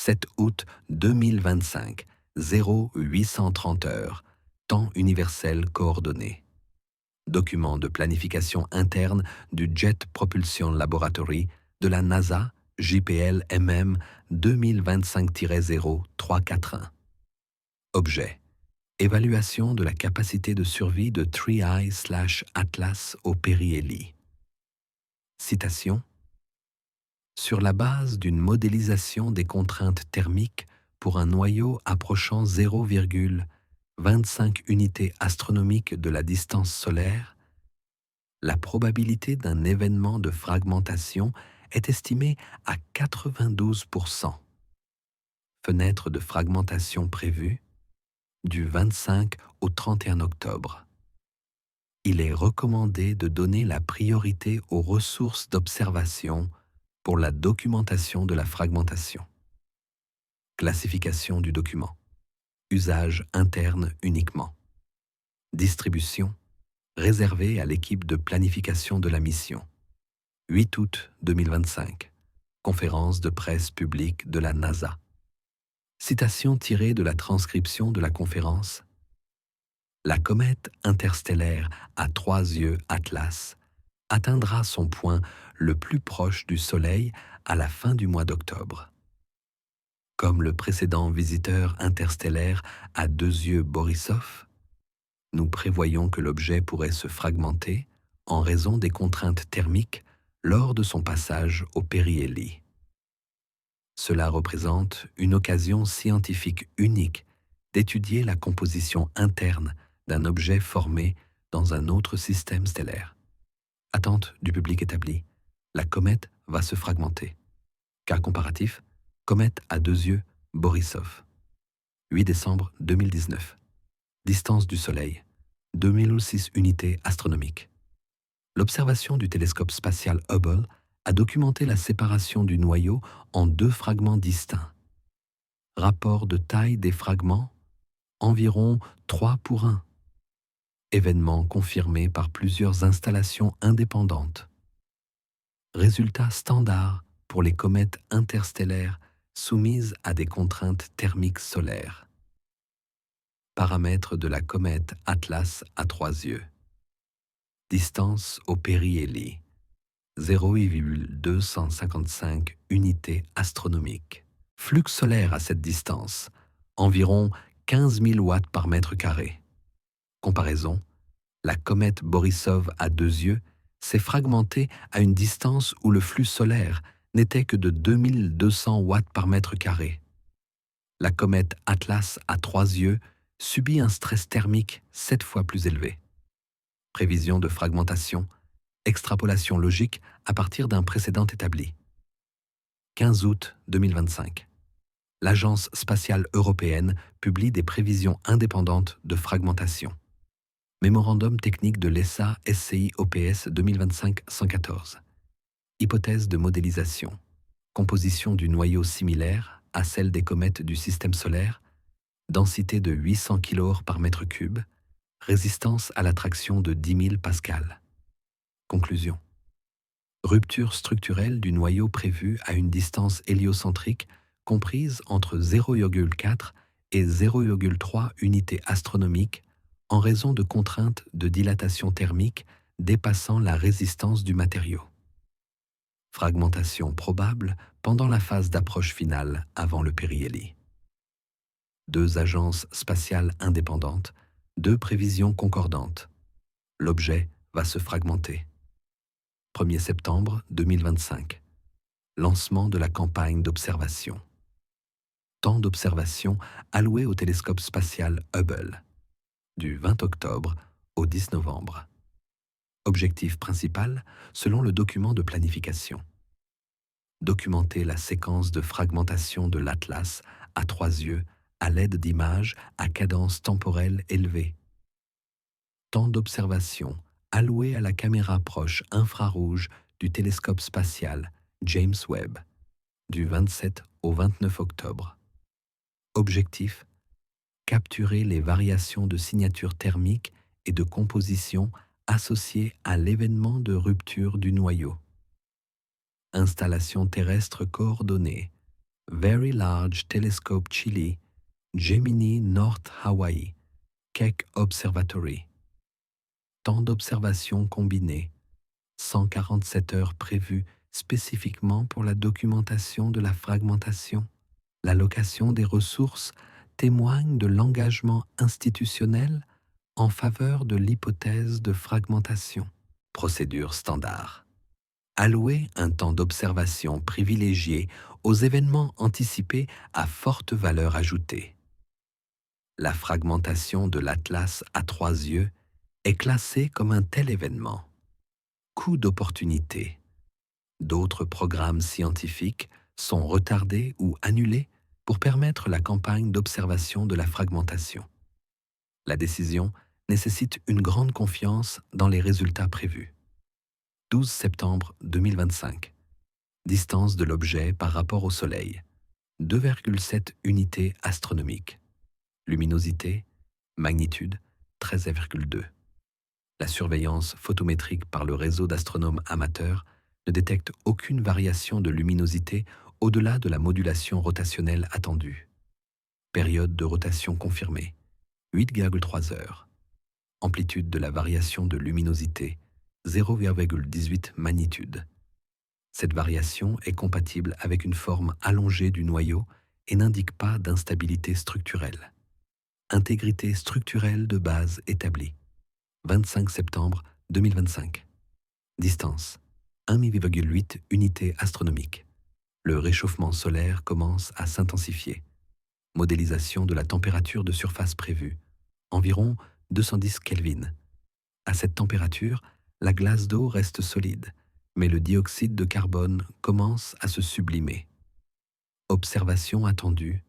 7 août 2025, 0830 heures, temps universel coordonné. Document de planification interne du Jet Propulsion Laboratory de la NASA, JPL MM 2025-0341. Objet. Évaluation de la capacité de survie de 3i/Atlas au Périhélie. Citation. Sur la base d'une modélisation des contraintes thermiques pour un noyau approchant 0,25 unités astronomiques de la distance solaire, la probabilité d'un événement de fragmentation est estimée à 92%. Fenêtre de fragmentation prévue du 25 au 31 octobre. Il est recommandé de donner la priorité aux ressources d'observation pour la documentation de la fragmentation. Classification du document. Usage interne uniquement. Distribution réservée à l'équipe de planification de la mission. 8 août 2025. Conférence de presse publique de la NASA. Citation tirée de la transcription de la conférence. La comète interstellaire à 3 yeux Atlas atteindra son point le plus proche du Soleil à la fin du mois d'octobre. Comme le précédent visiteur interstellaire à 2 yeux Borisov, nous prévoyons que l'objet pourrait se fragmenter en raison des contraintes thermiques lors de son passage au périhélie. Cela représente une occasion scientifique unique d'étudier la composition interne d'un objet formé dans un autre système stellaire. Attente du public établie. La comète va se fragmenter. Cas comparatif, comète à 2 yeux, Borisov. 8 décembre 2019. Distance du Soleil, 2006 unités astronomiques. L'observation du télescope spatial Hubble a documenté la séparation du noyau en 2 fragments distincts. Rapport de taille des fragments, environ 3:1. Événement confirmé par plusieurs installations indépendantes. Résultat standard pour les comètes interstellaires soumises à des contraintes thermiques solaires. Paramètres de la comète Atlas à 3 yeux. Distance au périhélie, 0,255 unités astronomiques. Flux solaire à cette distance, environ 15 000 watts par mètre carré. Comparaison, la comète Borisov à 2 yeux s'est fragmentée à une distance où le flux solaire n'était que de 2200 watts par mètre carré. La comète Atlas à 3 yeux subit un stress thermique 7 fois plus élevé. Prévision de fragmentation, extrapolation logique à partir d'un précédent établi. 15 août 2025. L'Agence spatiale européenne publie des prévisions indépendantes de fragmentation. Mémorandum technique de l'ESA SCI OPS 2025-114. Hypothèse de modélisation. Composition du noyau similaire à celle des comètes du système solaire. Densité de 800 kg par mètre cube. Résistance à l'attraction de 10 000 pascal. Conclusion. Rupture structurelle du noyau prévu à une distance héliocentrique comprise entre 0,4 et 0,3 unités astronomiques en raison de contraintes de dilatation thermique dépassant la résistance du matériau. Fragmentation probable pendant la phase d'approche finale avant le périhélie. 2 agences spatiales indépendantes, 2 prévisions concordantes. L'objet va se fragmenter. 1er septembre 2025. Lancement de la campagne d'observation. Temps d'observation alloué au télescope spatial Hubble, du 20 octobre au 10 novembre. Objectif principal, selon le document de planification. Documenter la séquence de fragmentation de l'Atlas à 3 yeux à l'aide d'images à cadence temporelle élevée. Temps d'observation alloué à la caméra proche infrarouge du télescope spatial James Webb, du 27 au 29 octobre. Objectif, capturer les variations de signature thermique et de composition associées à l'événement de rupture du noyau. Installation terrestre coordonnée, Very Large Telescope Chile, Gemini North Hawaii, Keck Observatory. Temps d'observation combiné, 147 heures prévues spécifiquement pour la documentation de la fragmentation. L'allocation des ressources témoigne de l'engagement institutionnel en faveur de l'hypothèse de fragmentation. Procédure standard. Allouer un temps d'observation privilégié aux événements anticipés à forte valeur ajoutée. La fragmentation de l'Atlas à 3 yeux est classée comme un tel événement. Coût d'opportunité. D'autres programmes scientifiques sont retardés ou annulés pour permettre la campagne d'observation de la fragmentation. La décision nécessite une grande confiance dans les résultats prévus. 12 septembre 2025. Distance de l'objet par rapport au Soleil. 2,7 unités astronomiques. Luminosité, magnitude 13,2. La surveillance photométrique par le réseau d'astronomes amateurs ne détecte aucune variation de luminosité au-delà de la modulation rotationnelle attendue. Période de rotation confirmée, 8,3 heures. Amplitude de la variation de luminosité, 0,18 magnitude. Cette variation est compatible avec une forme allongée du noyau et n'indique pas d'instabilité structurelle. Intégrité structurelle de base établie. 25 septembre 2025. Distance 1,8 unités astronomiques. Le réchauffement solaire commence à s'intensifier. Modélisation de la température de surface prévue. Environ 210 Kelvin. À cette température, la glace d'eau reste solide, mais le dioxyde de carbone commence à se sublimer. Observation attendue.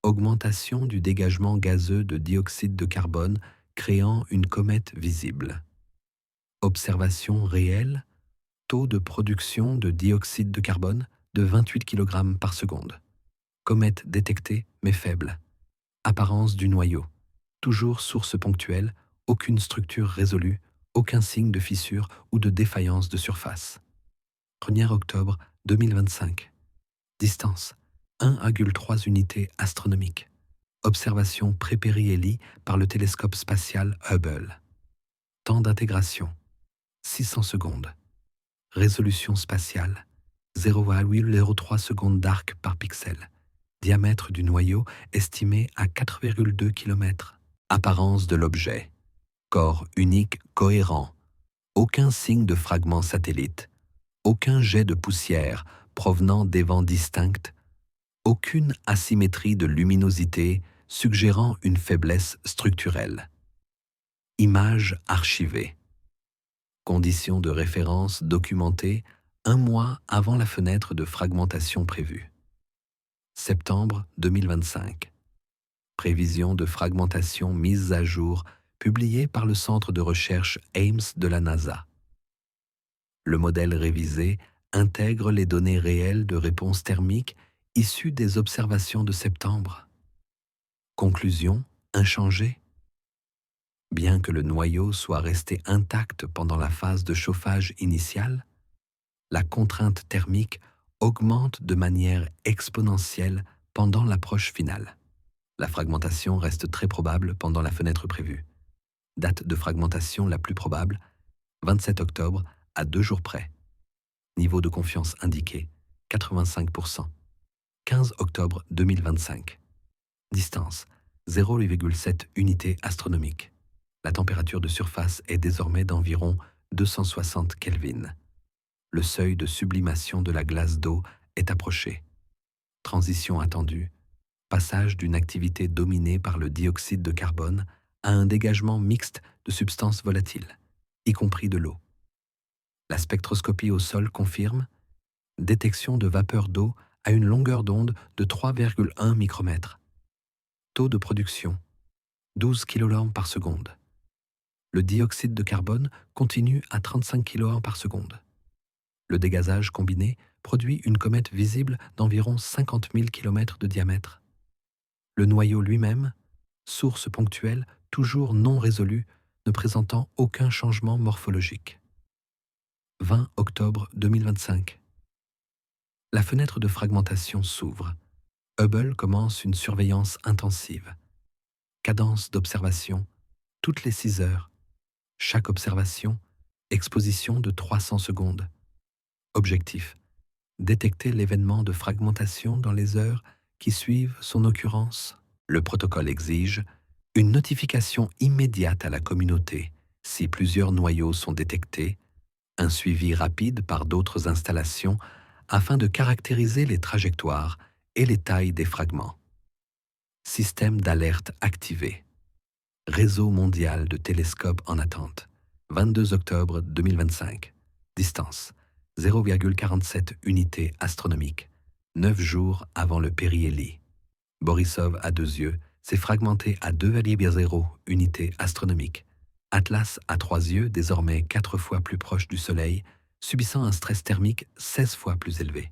Augmentation du dégagement gazeux de dioxyde de carbone créant une comète visible. Observation réelle. Taux de production de dioxyde de carbone de 28 kg par seconde. Comète détectée mais faible. Apparence du noyau. Toujours source ponctuelle, aucune structure résolue, aucun signe de fissure ou de défaillance de surface. 1er octobre 2025. Distance 1,3 unités astronomiques. Observation pré-périhélie par le télescope spatial Hubble. Temps d'intégration 600 secondes. Résolution spatiale 0,03 secondes d'arc par pixel. Diamètre du noyau estimé à 4,2 km. Apparence de l'objet. Corps unique cohérent. Aucun signe de fragment satellite. Aucun jet de poussière provenant d'évents distincts. Aucune asymétrie de luminosité suggérant une faiblesse structurelle. Image archivée. Conditions de référence documentées 1 mois avant la fenêtre de fragmentation prévue. Septembre 2025. Prévision de fragmentation mise à jour publiée par le centre de recherche Ames de la NASA. Le modèle révisé intègre les données réelles de réponse thermique issues des observations de septembre. Conclusion inchangée. Bien que le noyau soit resté intact pendant la phase de chauffage initiale, la contrainte thermique augmente de manière exponentielle pendant l'approche finale. La fragmentation reste très probable pendant la fenêtre prévue. Date de fragmentation la plus probable, 27 octobre à 2 jours près. Niveau de confiance indiqué, 85%. 15 octobre 2025. Distance, 0,7 unités astronomiques. La température de surface est désormais d'environ 260 Kelvin. Le seuil de sublimation de la glace d'eau est approché. Transition attendue. Passage d'une activité dominée par le dioxyde de carbone à un dégagement mixte de substances volatiles, y compris de l'eau. La spectroscopie au sol confirme détection de vapeur d'eau à une longueur d'onde de 3,1 micromètres. Taux de production 12 kg par seconde. Le dioxyde de carbone continue à 35 kg par seconde. Le dégazage combiné produit une comète visible d'environ 50 000 km de diamètre. Le noyau lui-même, source ponctuelle toujours non résolue, ne présentant aucun changement morphologique. 20 octobre 2025. La fenêtre de fragmentation s'ouvre. Hubble commence une surveillance intensive. Cadence d'observation, toutes les 6 heures. Chaque observation, exposition de 300 secondes. Objectif, détecter l'événement de fragmentation dans les heures qui suivent son occurrence. Le protocole exige une notification immédiate à la communauté si plusieurs noyaux sont détectés, un suivi rapide par d'autres installations afin de caractériser les trajectoires et les tailles des fragments. Système d'alerte activé. Réseau mondial de télescopes en attente. 22 octobre 2025. Distance 0,47 unités astronomiques. 9 jours avant le périhélie. Borisov à 2 yeux s'est fragmenté à 2,0 unités astronomiques. Atlas à 3 yeux, désormais 4 fois plus proche du Soleil, subissant un stress thermique 16 fois plus élevé.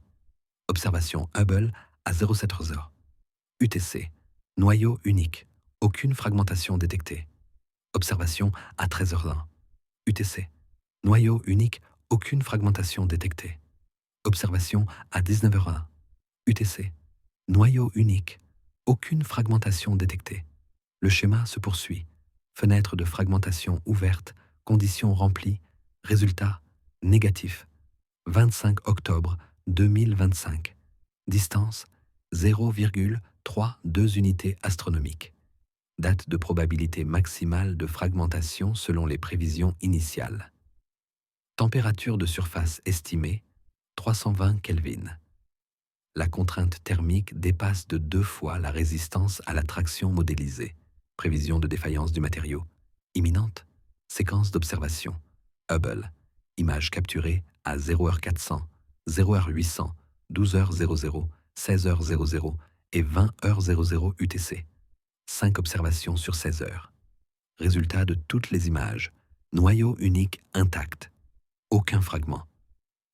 Observation Hubble à 07h. UTC. Noyau unique. Aucune fragmentation détectée. Observation à 13h01. UTC. Noyau unique. Aucune fragmentation détectée. Observation à 19h01. UTC. Noyau unique. Aucune fragmentation détectée. Le schéma se poursuit. Fenêtre de fragmentation ouverte. Conditions remplies. Résultat négatif. 25 octobre 2025. Distance 0,32 unités astronomiques. Date de probabilité maximale de fragmentation selon les prévisions initiales. Température de surface estimée 320 Kelvin. La contrainte thermique dépasse de 2 fois la résistance à la traction modélisée. Prévision de défaillance du matériau. Imminente. Séquence d'observation. Hubble. Image capturée à 0h400, 0h800, 12h00, 16h00 et 20h00 UTC. 5 observations sur 16 heures. Résultat de toutes les images. Noyau unique intact. Aucun fragment.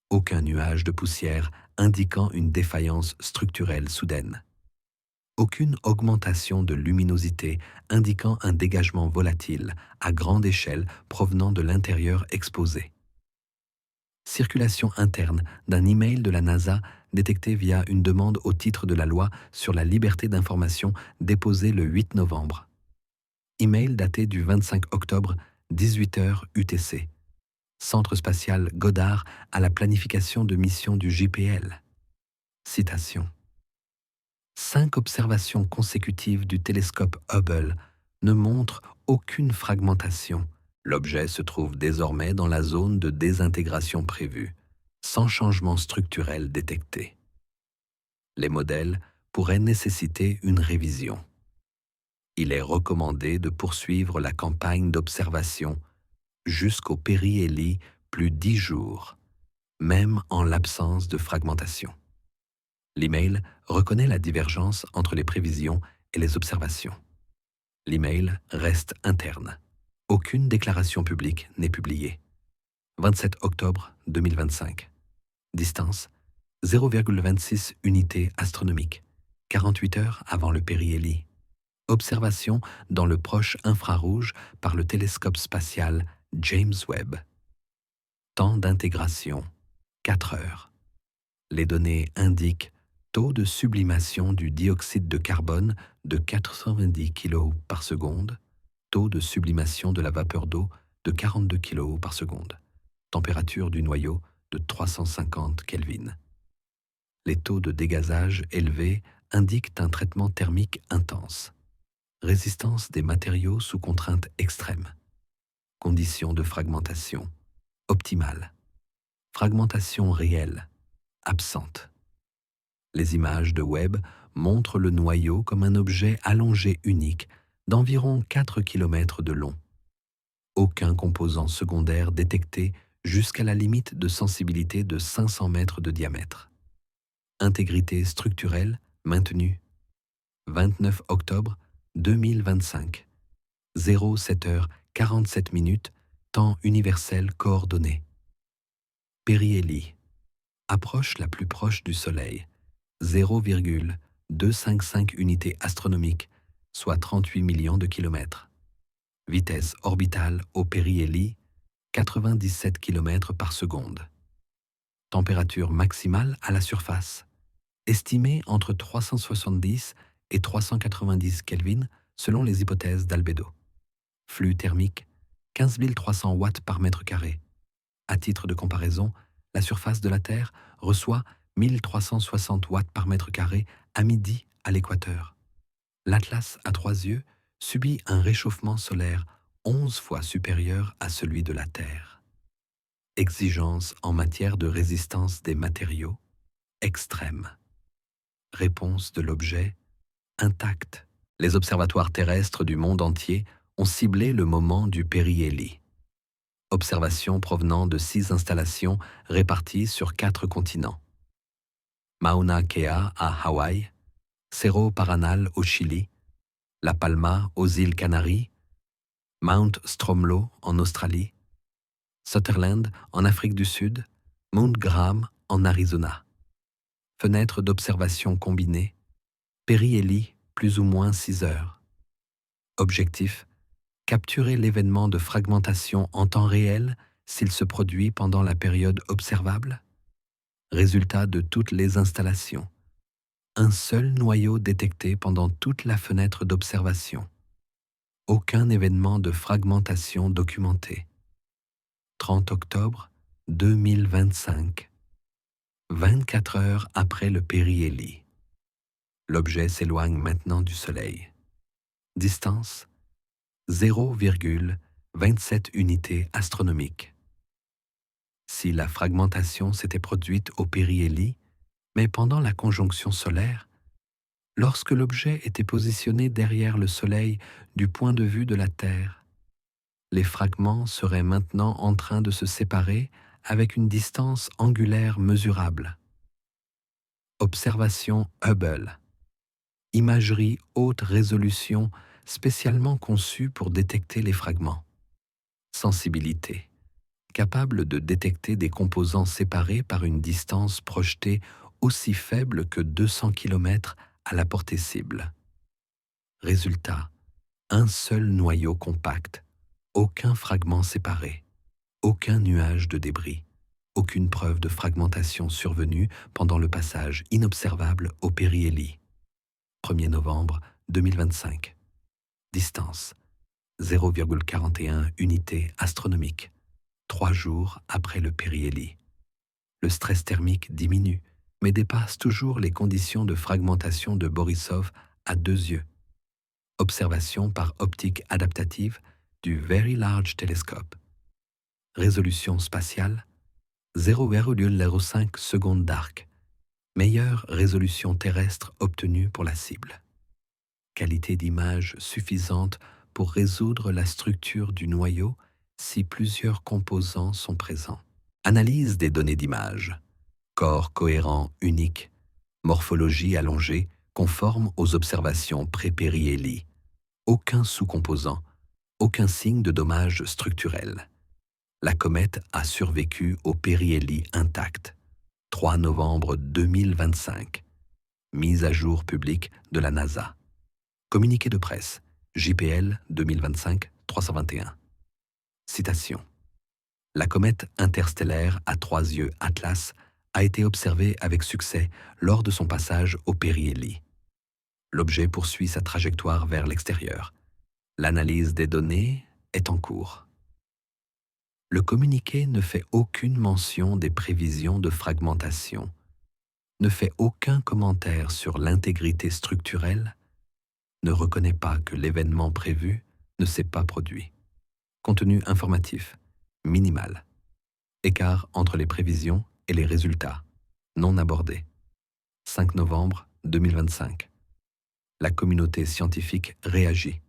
Aucun nuage de poussière indiquant une défaillance structurelle soudaine. Aucune augmentation de luminosité indiquant un dégagement volatile à grande échelle provenant de l'intérieur exposé. Circulation interne d'un email de la NASA détecté via une demande au titre de la loi sur la liberté d'information déposée le 8 novembre. Email daté du 25 octobre, 18h UTC. Centre spatial Goddard à la planification de mission du JPL. Citation. 5 observations consécutives du télescope Hubble ne montrent aucune fragmentation. L'objet se trouve désormais dans la zone de désintégration prévue, sans changement structurel détecté. Les modèles pourraient nécessiter une révision. Il est recommandé de poursuivre la campagne d'observation jusqu'au périhélie plus 10 jours, même en l'absence de fragmentation. L'email reconnaît la divergence entre les prévisions et les observations. L'email reste interne. Aucune déclaration publique n'est publiée. 27 octobre 2025. Distance 0,26 unités astronomiques. 48 heures avant le périhélie. Observation dans le proche infrarouge par le télescope spatial James Webb. Temps d'intégration 4 heures. Les données indiquent taux de sublimation du dioxyde de carbone de 90 kg par seconde, taux de sublimation de la vapeur d'eau de 42 kg par seconde, température du noyau de 350 Kelvin. Les taux de dégazage élevés indiquent un traitement thermique intense. Résistance des matériaux sous contraintes extrêmes. Conditions de fragmentation optimales. Fragmentation réelle absente. Les images de Webb montrent le noyau comme un objet allongé unique d'environ 4 km de long. Aucun composant secondaire détecté jusqu'à la limite de sensibilité de 500 mètres de diamètre. Intégrité structurelle maintenue. 29 octobre 2025. 07h47, temps universel coordonné. Périhélie. Approche la plus proche du Soleil. 0,255 unités astronomiques, soit 38 millions de kilomètres. Vitesse orbitale au périhélie, 97 km par seconde. Température maximale à la surface, estimé entre 370 et 390 Kelvin selon les hypothèses d'albédo. Flux thermique 15 300 watts par mètre carré. À titre de comparaison, la surface de la Terre reçoit 1360 watts par mètre carré à midi à l'équateur. L'Atlas à 3 yeux subit un réchauffement solaire 11 fois supérieur à celui de la Terre. Exigence en matière de résistance des matériaux extrême. Réponse de l'objet intacte. Les observatoires terrestres du monde entier ont ciblé le moment du périhélie. Observations provenant de 6 installations réparties sur 4 continents. Mauna Kea à Hawaï, Cerro Paranal au Chili, La Palma aux îles Canaries, Mount Stromlo en Australie, Sutherland en Afrique du Sud, Mount Graham en Arizona. Fenêtre d'observation combinée, périhélie plus ou moins 6 heures. Objectif, capturer l'événement de fragmentation en temps réel s'il se produit pendant la période observable. Résultat de toutes les installations. Un seul noyau détecté pendant toute la fenêtre d'observation. Aucun événement de fragmentation documenté. 30 octobre 2025. 24 heures après le périhélie. L'objet s'éloigne maintenant du Soleil. Distance 0,27 unités astronomiques. Si la fragmentation s'était produite au périhélie, mais pendant la conjonction solaire, lorsque l'objet était positionné derrière le Soleil du point de vue de la Terre, les fragments seraient maintenant en train de se séparer avec une distance angulaire mesurable. Observation Hubble. Imagerie haute résolution spécialement conçue pour détecter les fragments. Sensibilité. Capable de détecter des composants séparés par une distance projetée aussi faible que 200 km à la portée cible. Résultat, un seul noyau compact, aucun fragment séparé, aucun nuage de débris, aucune preuve de fragmentation survenue pendant le passage inobservable au périhélie. 1er novembre 2025. Distance 0,41 unités astronomiques. 3 jours après le périhélie. Le stress thermique diminue, mais dépasse toujours les conditions de fragmentation de Borisov à 2 yeux. Observation par optique adaptative du Very Large Telescope. Résolution spatiale 0,05 secondes d'arc. Meilleure résolution terrestre obtenue pour la cible. Qualité d'image suffisante pour résoudre la structure du noyau si plusieurs composants sont présents. Analyse des données d'image. Corps cohérent unique. Morphologie allongée conforme aux observations pré-périhélie. Aucun sous-composant. Aucun signe de dommage structurel. La comète a survécu au périhélie intact. 3 novembre 2025. Mise à jour publique de la NASA. Communiqué de presse. JPL 2025-321. Citation. La comète interstellaire à 3 yeux Atlas a été observée avec succès lors de son passage au périhélie. L'objet poursuit sa trajectoire vers l'extérieur. L'analyse des données est en cours. Le communiqué ne fait aucune mention des prévisions de fragmentation, ne fait aucun commentaire sur l'intégrité structurelle, ne reconnaît pas que l'événement prévu ne s'est pas produit. Contenu informatif, minimal. Écart entre les prévisions et les résultats, non abordés. 5 novembre 2025. La communauté scientifique réagit.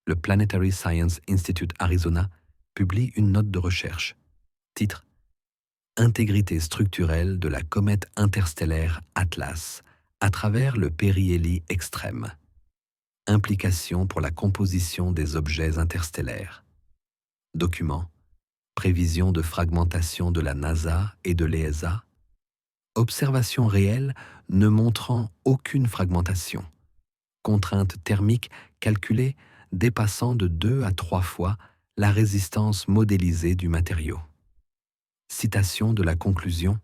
Le Planetary Science Institute Arizona publie une note de recherche. Titre: Intégrité structurelle de la comète interstellaire Atlas à travers le périhélie extrême. Implications pour la composition des objets interstellaires. Document. Prévision de fragmentation de la NASA et de l'ESA. Observation réelle ne montrant aucune fragmentation. Contrainte thermique calculée dépassant de 2 à 3 fois la résistance modélisée du matériau. Citation de la conclusion.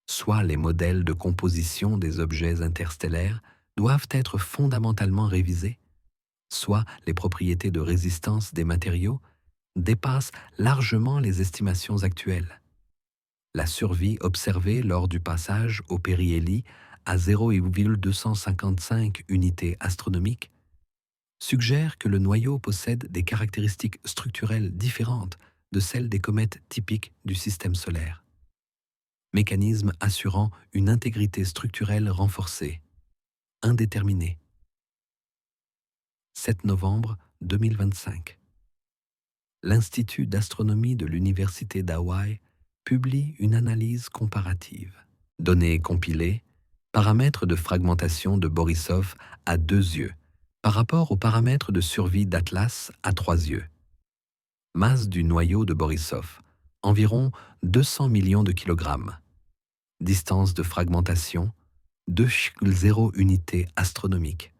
Soit les modèles de composition des objets interstellaires doivent être fondamentalement révisés, soit les propriétés de résistance des matériaux dépassent largement les estimations actuelles. La survie observée lors du passage au périhélie à 0,255 unités astronomiques suggère que le noyau possède des caractéristiques structurelles différentes de celles des comètes typiques du système solaire. Mécanisme assurant une intégrité structurelle renforcée, indéterminée. 7 novembre 2025. L'Institut d'astronomie de l'Université d'Hawaï publie une analyse comparative. Données compilées, paramètres de fragmentation de Borisov à 2 yeux, par rapport aux paramètres de survie d'Atlas à 3 yeux. Masse du noyau de Borisov, environ 200 millions de kilogrammes. Distance de fragmentation, 2,0 unités astronomiques.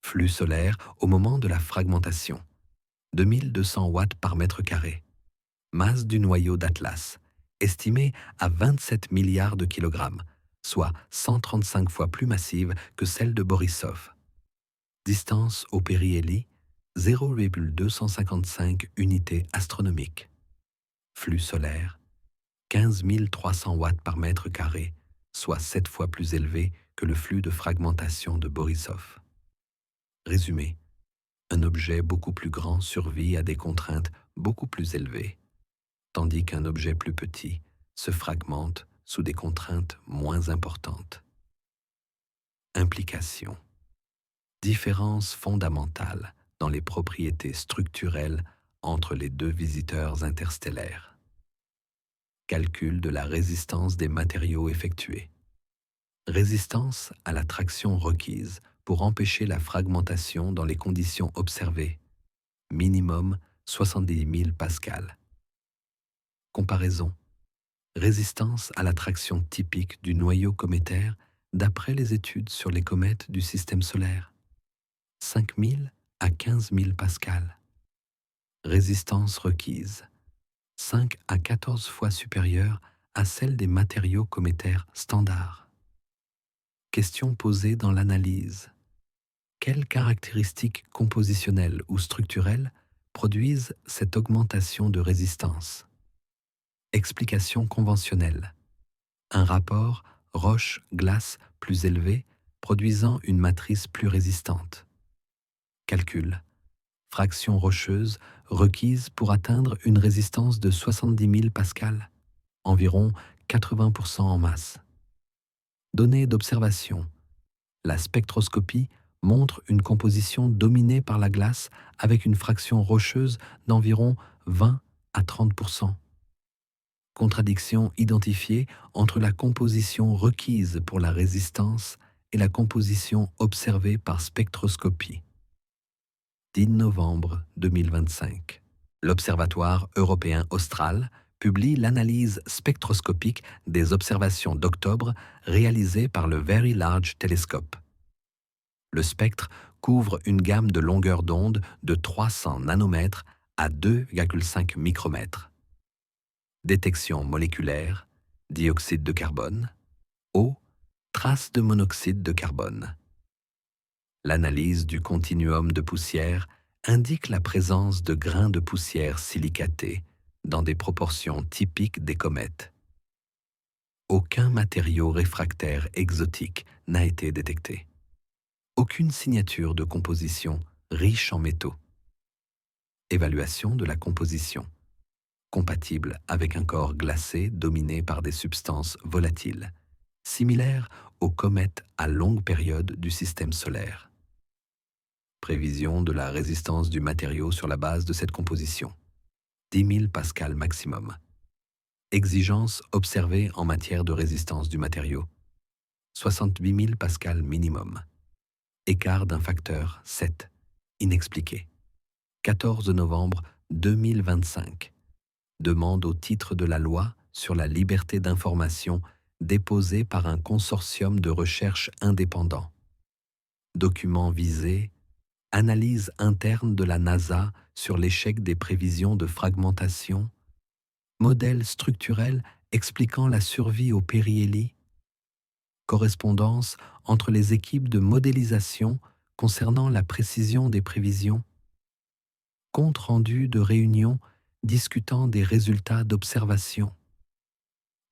Flux solaire au moment de la fragmentation, 2200 watts par mètre carré. Masse du noyau d'Atlas, estimée à 27 milliards de kilogrammes, soit 135 fois plus massive que celle de Borisov. Distance au périhélie, 0,255 unités astronomiques. Flux solaire, 15 300 watts par mètre carré, soit 7 fois plus élevé que le flux de fragmentation de Borisov. Résumé, un objet beaucoup plus grand survit à des contraintes beaucoup plus élevées, tandis qu'un objet plus petit se fragmente sous des contraintes moins importantes. Implication. Différence fondamentale dans les propriétés structurelles entre les deux visiteurs interstellaires. Calcul de la résistance des matériaux effectués. Résistance à la traction requise pour empêcher la fragmentation dans les conditions observées. Minimum 70 000 pascal. Comparaison. Résistance à la traction typique du noyau cométaire d'après les études sur les comètes du système solaire. 5 000 à 15 000 pascal. Résistance requise. 5 à 14 fois supérieure à celle des matériaux cométaires standards. Question posée dans l'analyse. Quelles caractéristiques compositionnelles ou structurelles produisent cette augmentation de résistance? Explication conventionnelle. Un rapport roche-glace plus élevé produisant une matrice plus résistante. Calcul. Fraction rocheuse requise pour atteindre une résistance de 70 000 pascal, environ 80% en masse. Données d'observation. La spectroscopie montre une composition dominée par la glace avec une fraction rocheuse d'environ 20 à 30%. Contradiction identifiée entre la composition requise pour la résistance et la composition observée par spectroscopie. 10 novembre 2025. L'Observatoire européen austral publie l'analyse spectroscopique des observations d'octobre réalisées par le Very Large Telescope. Le spectre couvre une gamme de longueurs d'onde de 300 nanomètres à 2,5 micromètres. Détection moléculaire, dioxyde de carbone, eau, traces de monoxyde de carbone. L'analyse du continuum de poussière indique la présence de grains de poussière silicatés dans des proportions typiques des comètes. Aucun matériau réfractaire exotique n'a été détecté. Aucune signature de composition riche en métaux. Évaluation de la composition. Compatible avec un corps glacé dominé par des substances volatiles, similaire aux comètes à longue période du système solaire. Prévision de la résistance du matériau sur la base de cette composition. 10 000 pascal maximum. Exigences observées en matière de résistance du matériau. 68 000 pascal minimum. Écart d'un facteur 7. Inexpliqué. 14 novembre 2025. Demande au titre de la loi sur la liberté d'information déposée par un consortium de recherche indépendant. Document visé. Analyse interne de la NASA sur l'échec des prévisions de fragmentation. Modèle structurel expliquant la survie au périhélie. correspondance entre les équipes de modélisation concernant la précision des prévisions, compte rendu de réunions discutant des résultats d'observation,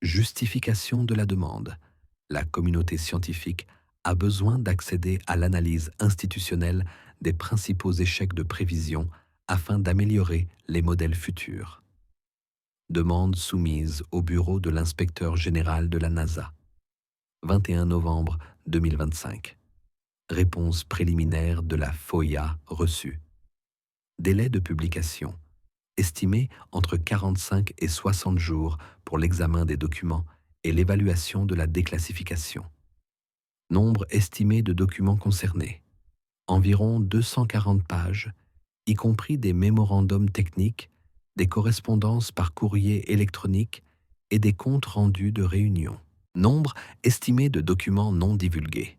justification de la demande. La communauté scientifique a besoin d'accéder à l'analyse institutionnelle des principaux échecs de prévision afin d'améliorer les modèles futurs. Demande soumise au bureau de l'inspecteur général de la NASA. 21 novembre 2025. Réponse préliminaire de la FOIA reçue. Délai de publication. Estimé entre 45 et 60 jours pour l'examen des documents et l'évaluation de la déclassification. Nombre estimé de documents concernés. Environ 240 pages, y compris des mémorandums techniques, des correspondances par courrier électronique et des comptes rendus de réunions. Nombre estimé de documents non divulgués.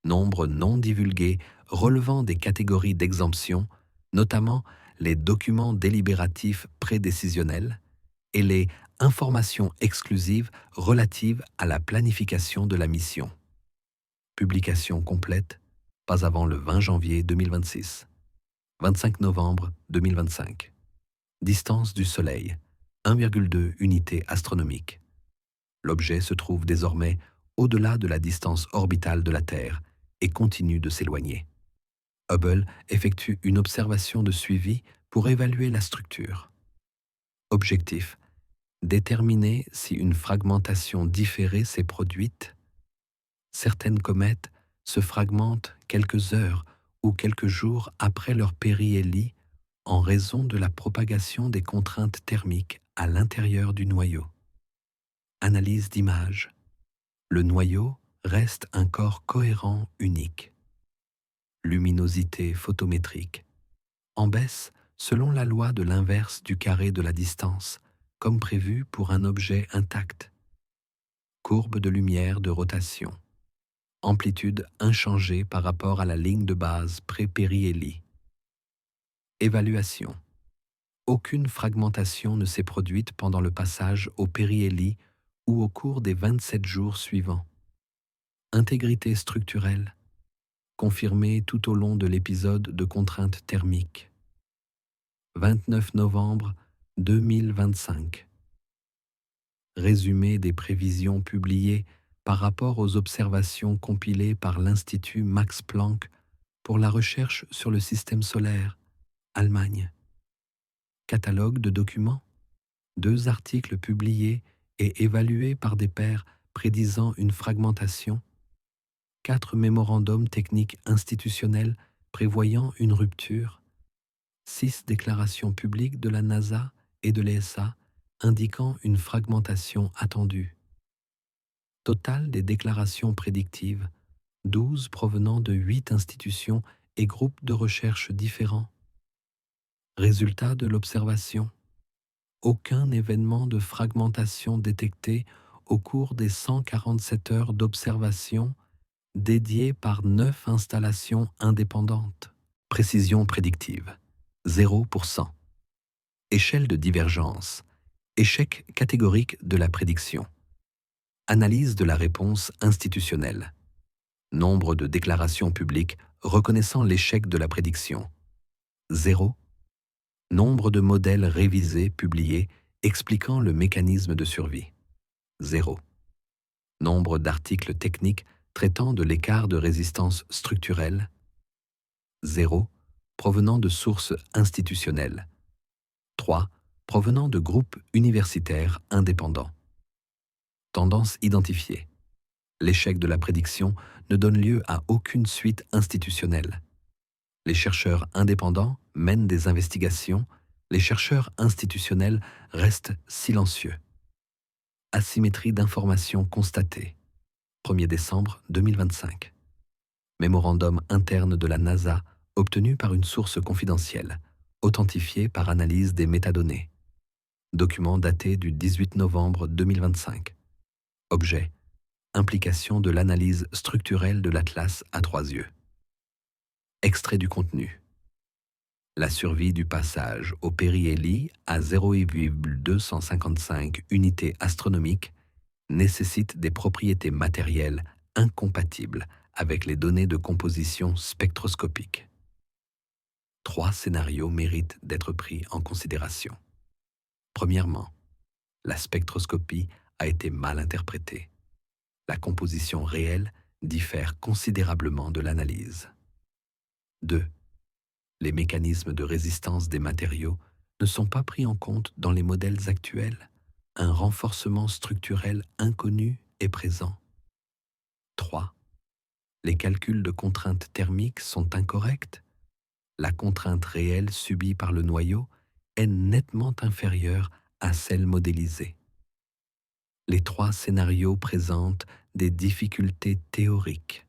Nombre non divulgués relevant des catégories d'exemption, notamment les documents délibératifs prédécisionnels et les informations exclusives relatives à la planification de la mission. Publication complète, pas avant le 20 janvier 2026. 25 novembre 2025. Distance du Soleil, 1,2 unités astronomiques. L'objet se trouve désormais au-delà de la distance orbitale de la Terre et continue de s'éloigner. Hubble effectue une observation de suivi pour évaluer la structure. Objectif: déterminer si une fragmentation différée s'est produite. Certaines comètes se fragmentent quelques heures ou quelques jours après leur périhélie en raison de la propagation des contraintes thermiques à l'intérieur du noyau. Analyse d'images. Le noyau reste un corps cohérent unique. Luminosité photométrique. En baisse selon la loi de l'inverse du carré de la distance, comme prévu pour un objet intact. Courbe de lumière de rotation. Amplitude inchangée par rapport à la ligne de base pré-périhélie. Évaluation. Aucune fragmentation ne s'est produite pendant le passage au périhélie ou au cours des 27 jours suivants. Intégrité structurelle. Confirmée tout au long de l'épisode de contrainte thermique. 29 novembre 2025. Résumé des prévisions publiées par rapport aux observations compilées par l'Institut Max Planck pour la recherche sur le système solaire, Allemagne. Catalogue de documents. 2 articles publiés et évalués par des pairs prédisant une fragmentation. 4 mémorandums techniques institutionnels prévoyant une rupture. 6 déclarations publiques de la NASA et de l'ESA indiquant une fragmentation attendue. Total des déclarations prédictives, 12 provenant de 8 institutions et groupes de recherche différents. Résultat de l'observation. Aucun événement de fragmentation détecté au cours des 147 heures d'observation dédiées par 9 installations indépendantes. Précision prédictive, 0%. Échelle de divergence, échec catégorique de la prédiction. Analyse de la réponse institutionnelle. Nombre de déclarations publiques reconnaissant l'échec de la prédiction. 0. Nombre de modèles révisés publiés expliquant le mécanisme de survie. 0. Nombre d'articles techniques traitant de l'écart de résistance structurelle. 0. Provenant de sources institutionnelles. 3. Provenant de groupes universitaires indépendants. Tendance identifiée. L'échec de la prédiction ne donne lieu à aucune suite institutionnelle. Les chercheurs indépendants mènent des investigations, les chercheurs institutionnels restent silencieux. Asymétrie d'informations constatée. 1er décembre 2025. Mémorandum interne de la NASA obtenu par une source confidentielle, authentifié par analyse des métadonnées. Document daté du 18 novembre 2025. Objet: implication de l'analyse structurelle de l'Atlas à 3 yeux. Extrait du contenu. La survie du passage au périhélie à 0,255 unités astronomiques nécessite des propriétés matérielles incompatibles avec les données de composition spectroscopique. 3 scénarios méritent d'être pris en considération. Premièrement, la spectroscopie a été mal interprétée. La composition réelle diffère considérablement de l'analyse. 2. Les mécanismes de résistance des matériaux ne sont pas pris en compte dans les modèles actuels. Un renforcement structurel inconnu est présent. 3. Les calculs de contraintes thermiques sont incorrects. La contrainte réelle subie par le noyau est nettement inférieure à celle modélisée. Les 3 scénarios présentent des difficultés théoriques.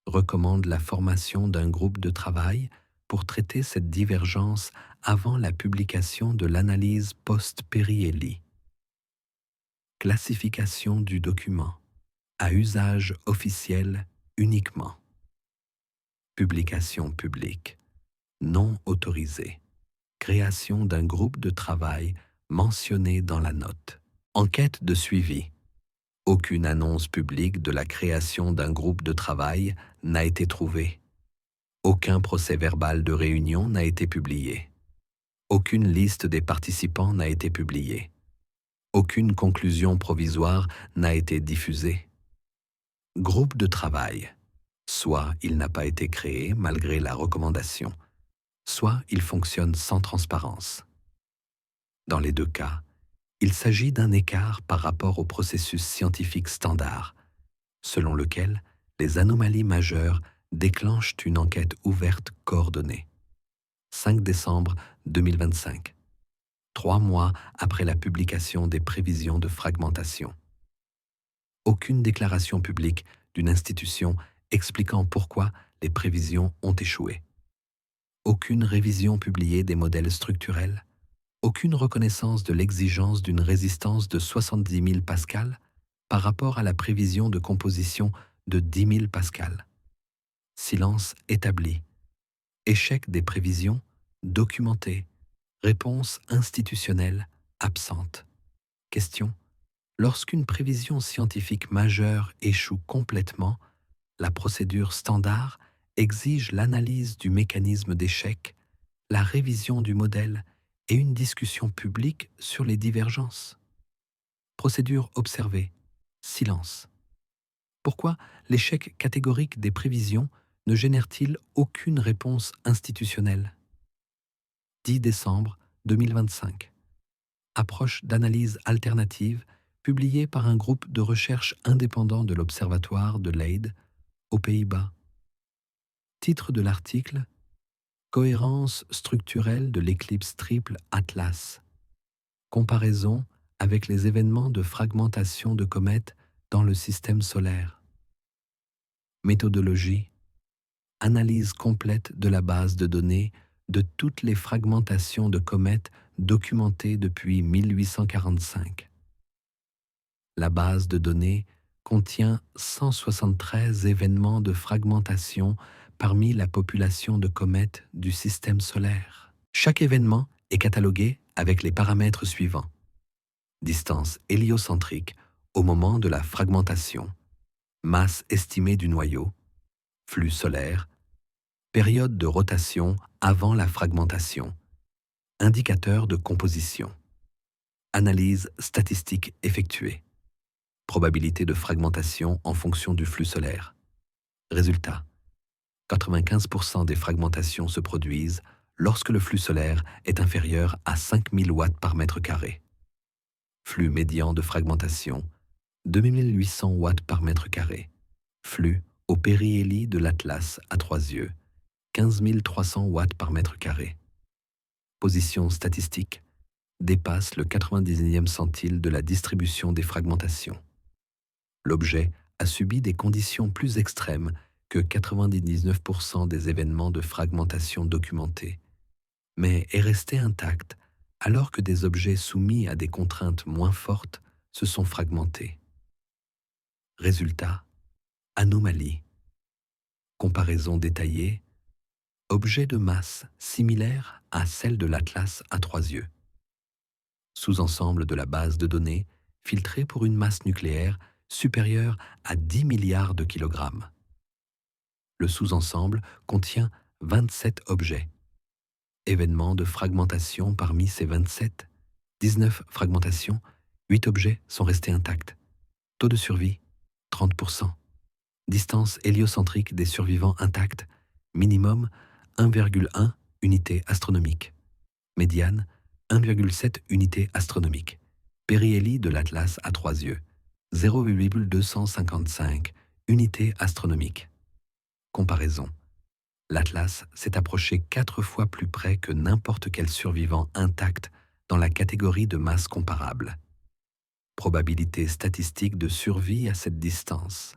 Recommande la formation d'un groupe de travail pour traiter cette divergence avant la publication de l'analyse post-Perrielli. Classification du document à usage officiel uniquement. Publication publique non autorisée. Création d'un groupe de travail mentionné dans la note. Enquête de suivi. Aucune annonce publique de la création d'un groupe de travail n'a été trouvée. Aucun procès-verbal de réunion n'a été publié. Aucune liste des participants n'a été publiée. Aucune conclusion provisoire n'a été diffusée. Groupe de travail. Soit il n'a pas été créé malgré la recommandation, soit il fonctionne sans transparence. Dans les 2 cas, il s'agit d'un écart par rapport au processus scientifique standard, selon lequel les anomalies majeures déclenchent une enquête ouverte coordonnée. 5 décembre 2025, 3 mois après la publication des prévisions de fragmentation. Aucune déclaration publique d'une institution expliquant pourquoi les prévisions ont échoué. Aucune révision publiée des modèles structurels. Aucune reconnaissance de l'exigence d'une résistance de 70 000 pascal par rapport à la prévision de composition de 10 000 pascal. Silence établi. Échec des prévisions documenté. Réponse institutionnelle absente. Question. Lorsqu'une prévision scientifique majeure échoue complètement, la procédure standard exige l'analyse du mécanisme d'échec, la révision du modèle et une discussion publique sur les divergences. Procédure observée. Silence. Pourquoi l'échec catégorique des prévisions ne génère-t-il aucune réponse institutionnelle? 10 décembre 2025. Approche d'analyse alternative publiée par un groupe de recherche indépendant de l'Observatoire de Leyde aux Pays-Bas. Titre de l'article: Cohérence structurelle de l'éclipse triple Atlas. Comparaison avec les événements de fragmentation de comètes dans le système solaire. Méthodologie. Analyse complète de la base de données de toutes les fragmentations de comètes documentées depuis 1845. La base de données contient 173 événements de fragmentation parmi la population de comètes du système solaire. Chaque événement est catalogué avec les paramètres suivants: distance héliocentrique au moment de la fragmentation, masse estimée du noyau, flux solaire, période de rotation avant la fragmentation, indicateur de composition, analyse statistique effectuée, probabilité de fragmentation en fonction du flux solaire. Résultat: 95% des fragmentations se produisent lorsque le flux solaire est inférieur à 5000 watts par mètre carré. Flux médian de fragmentation, 2800 watts par mètre carré. Flux au périhélie de l'Atlas à 3 yeux, 15 300 watts par mètre carré. Position statistique dépasse le 99e centile de la distribution des fragmentations. L'objet a subi des conditions plus extrêmes que 99% des événements de fragmentation documentés, mais est resté intact alors que des objets soumis à des contraintes moins fortes se sont fragmentés. Résultat: anomalie. Comparaison détaillée. Objet de masse similaire à celle de l'Atlas à 3 yeux. Sous-ensemble de la base de données filtrée pour une masse nucléaire supérieur à 10 milliards de kilogrammes. Le sous-ensemble contient 27 objets. Événements de fragmentation parmi ces 27, 19 fragmentations, 8 objets sont restés intacts. Taux de survie, 30%. Distance héliocentrique des survivants intacts, minimum 1,1 unité astronomique. Médiane, 1,7 unité astronomique. Périhélie de l'Atlas à 3 yeux, 0,255 unités astronomiques. Comparaison. L'Atlas s'est approché 4 fois plus près que n'importe quel survivant intact dans la catégorie de masse comparable. Probabilité statistique de survie à cette distance.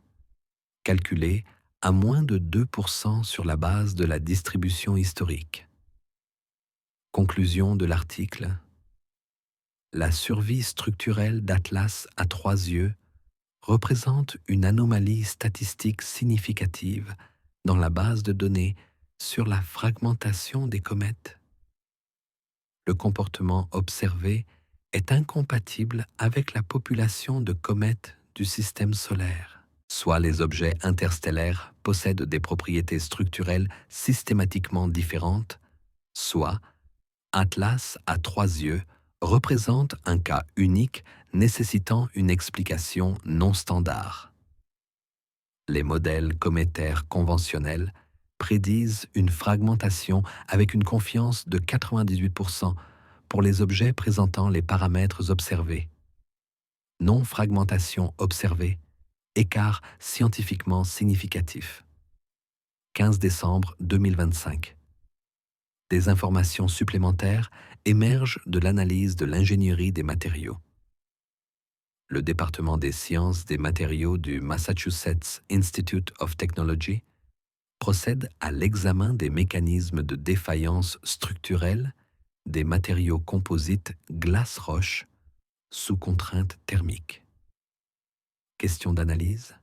Calculée à moins de 2% sur la base de la distribution historique. Conclusion de l'article. La survie structurelle d'Atlas à 3 yeux représente une anomalie statistique significative dans la base de données sur la fragmentation des comètes. Le comportement observé est incompatible avec la population de comètes du système solaire. Soit les objets interstellaires possèdent des propriétés structurelles systématiquement différentes, soit Atlas à 3 yeux représente un cas unique nécessitant une explication non standard. Les modèles cométaires conventionnels prédisent une fragmentation avec une confiance de 98% pour les objets présentant les paramètres observés. Non-fragmentation observée, écart scientifiquement significatif. 15 décembre 2025. Des informations supplémentaires émergent de l'analyse de l'ingénierie des matériaux. Le département des sciences des matériaux du Massachusetts Institute of Technology procède à l'examen des mécanismes de défaillance structurelle des matériaux composites glace-roche sous contrainte thermique. Question d'analyse.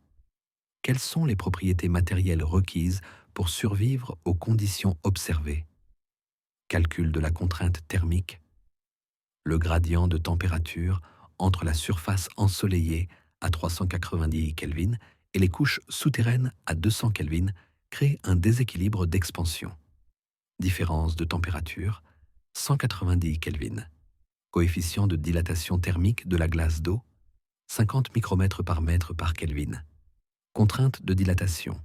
Quelles sont les propriétés matérielles requises pour survivre aux conditions observées? Calcul de la contrainte thermique. Le gradient de température entre la surface ensoleillée à 390 Kelvin et les couches souterraines à 200 Kelvin crée un déséquilibre d'expansion. Différence de température, 190 Kelvin. Coefficient de dilatation thermique de la glace d'eau, 50 micromètres par mètre par Kelvin. Contrainte de dilatation,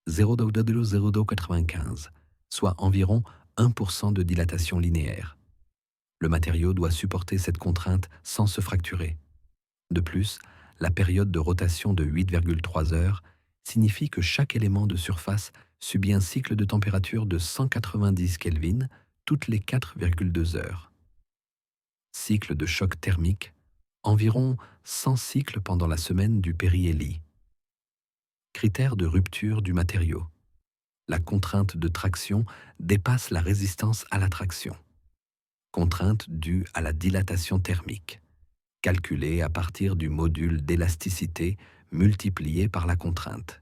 0,095, soit environ 1% de dilatation linéaire. Le matériau doit supporter cette contrainte sans se fracturer. De plus, la période de rotation de 8,3 heures signifie que chaque élément de surface subit un cycle de température de 190 Kelvin toutes les 4,2 heures. Cycle de choc thermique, environ 100 cycles pendant la semaine du périhélie. Critères de rupture du matériau. La contrainte de traction dépasse la résistance à la traction. Contrainte due à la dilatation thermique, calculée à partir du module d'élasticité multiplié par la contrainte.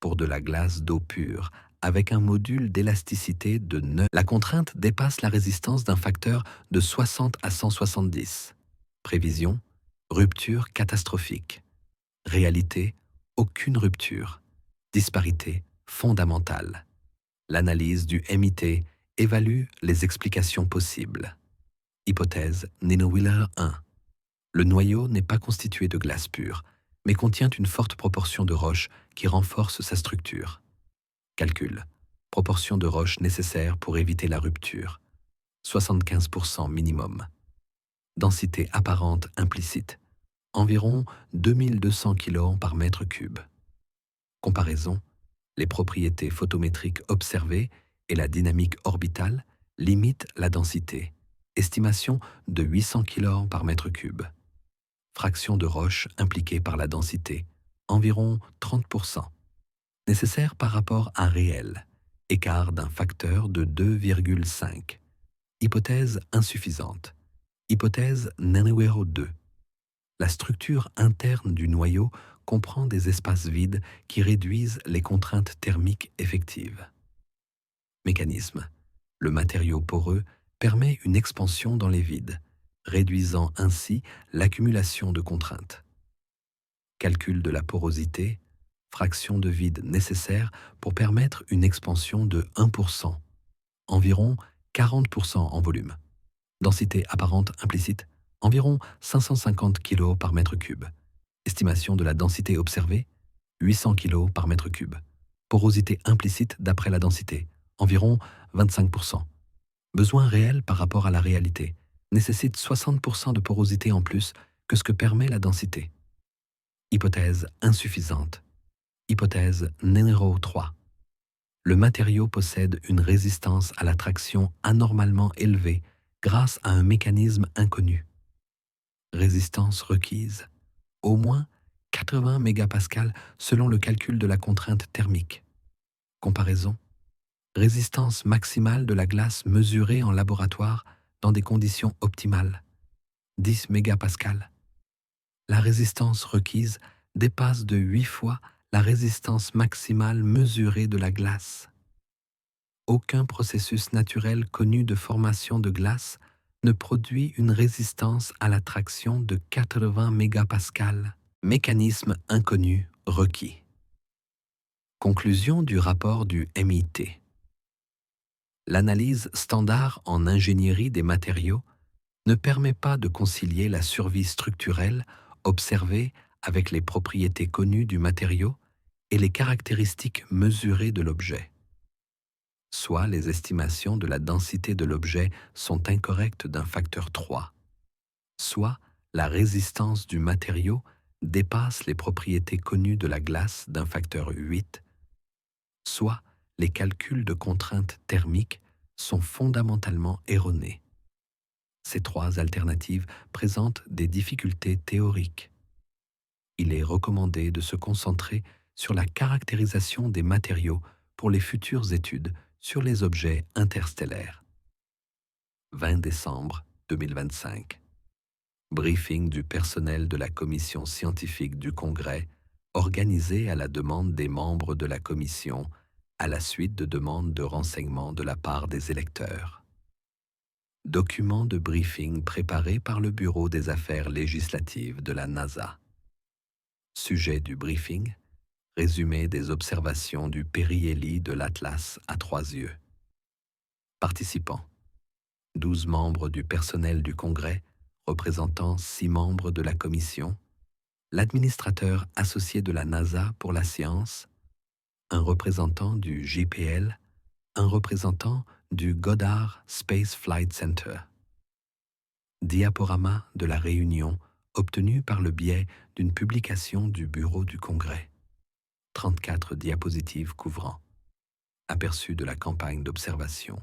Pour de la glace d'eau pure, avec un module d'élasticité de 9, la contrainte dépasse la résistance d'un facteur de 60 à 170. Prévision, rupture catastrophique. Réalité, aucune rupture. Disparité fondamentale. L'analyse du MIT évalue les explications possibles. Hypothèse Nino-Wheeler 1. Le noyau n'est pas constitué de glace pure, mais contient une forte proportion de roches qui renforce sa structure. Calcul. Proportion de roches nécessaire pour éviter la rupture. 75% minimum. Densité apparente implicite. Environ 2200 kg par mètre cube. Comparaison. Les propriétés photométriques observées et la dynamique orbitale limitent la densité. Estimation de 800 kg par mètre cube. Fraction de roche impliquée par la densité, environ 30%. Nécessaire par rapport à réel, écart d'un facteur de 2,5. Hypothèse insuffisante. Hypothèse Nanowero 2. La structure interne du noyau comprend des espaces vides qui réduisent les contraintes thermiques effectives. Mécanisme. Le matériau poreux permet une expansion dans les vides, réduisant ainsi l'accumulation de contraintes. Calcul de la porosité, fraction de vide nécessaire pour permettre une expansion de 1%, environ 40% en volume. Densité apparente implicite, environ 550 kg par mètre cube. Estimation de la densité observée, 800 kg par mètre cube. Porosité implicite d'après la densité, environ 25%. Besoin réel par rapport à la réalité, nécessite 60% de porosité en plus que ce que permet la densité. Hypothèse insuffisante. Hypothèse numéro 3. Le matériau possède une résistance à la traction anormalement élevée grâce à un mécanisme inconnu. Résistance requise, au moins 80 mégapascales selon le calcul de la contrainte thermique. Comparaison. Résistance maximale de la glace mesurée en laboratoire dans des conditions optimales, 10 mégapascales. La résistance requise dépasse de 8 fois la résistance maximale mesurée de la glace. Aucun processus naturel connu de formation de glace ne produit une résistance à la traction de 80 mégapascales. Mécanisme inconnu requis. Conclusion du rapport du MIT. L'analyse standard en ingénierie des matériaux ne permet pas de concilier la survie structurelle observée avec les propriétés connues du matériau et les caractéristiques mesurées de l'objet. Soit les estimations de la densité de l'objet sont incorrectes d'un facteur 3, soit la résistance du matériau dépasse les propriétés connues de la glace d'un facteur 8, soit les calculs de contraintes thermiques sont fondamentalement erronés. Ces trois alternatives présentent des difficultés théoriques. Il est recommandé de se concentrer sur la caractérisation des matériaux pour les futures études sur les objets interstellaires. 20 décembre 2025. Briefing du personnel de la commission scientifique du Congrès, organisé à la demande des membres de la commission, à la suite de demandes de renseignements de la part des électeurs. Document de briefing préparé par le Bureau des affaires législatives de la NASA. Sujet du briefing, résumé des observations du périhélie de l'Atlas à 3 yeux. Participants, 12 membres du personnel du Congrès, représentant 6 membres de la commission, l'administrateur associé de la NASA pour la science, un représentant du JPL, un représentant du Goddard Space Flight Center. Diaporama de la réunion obtenu par le biais d'une publication du Bureau du Congrès. 34 diapositives couvrant. Aperçu de la campagne d'observation,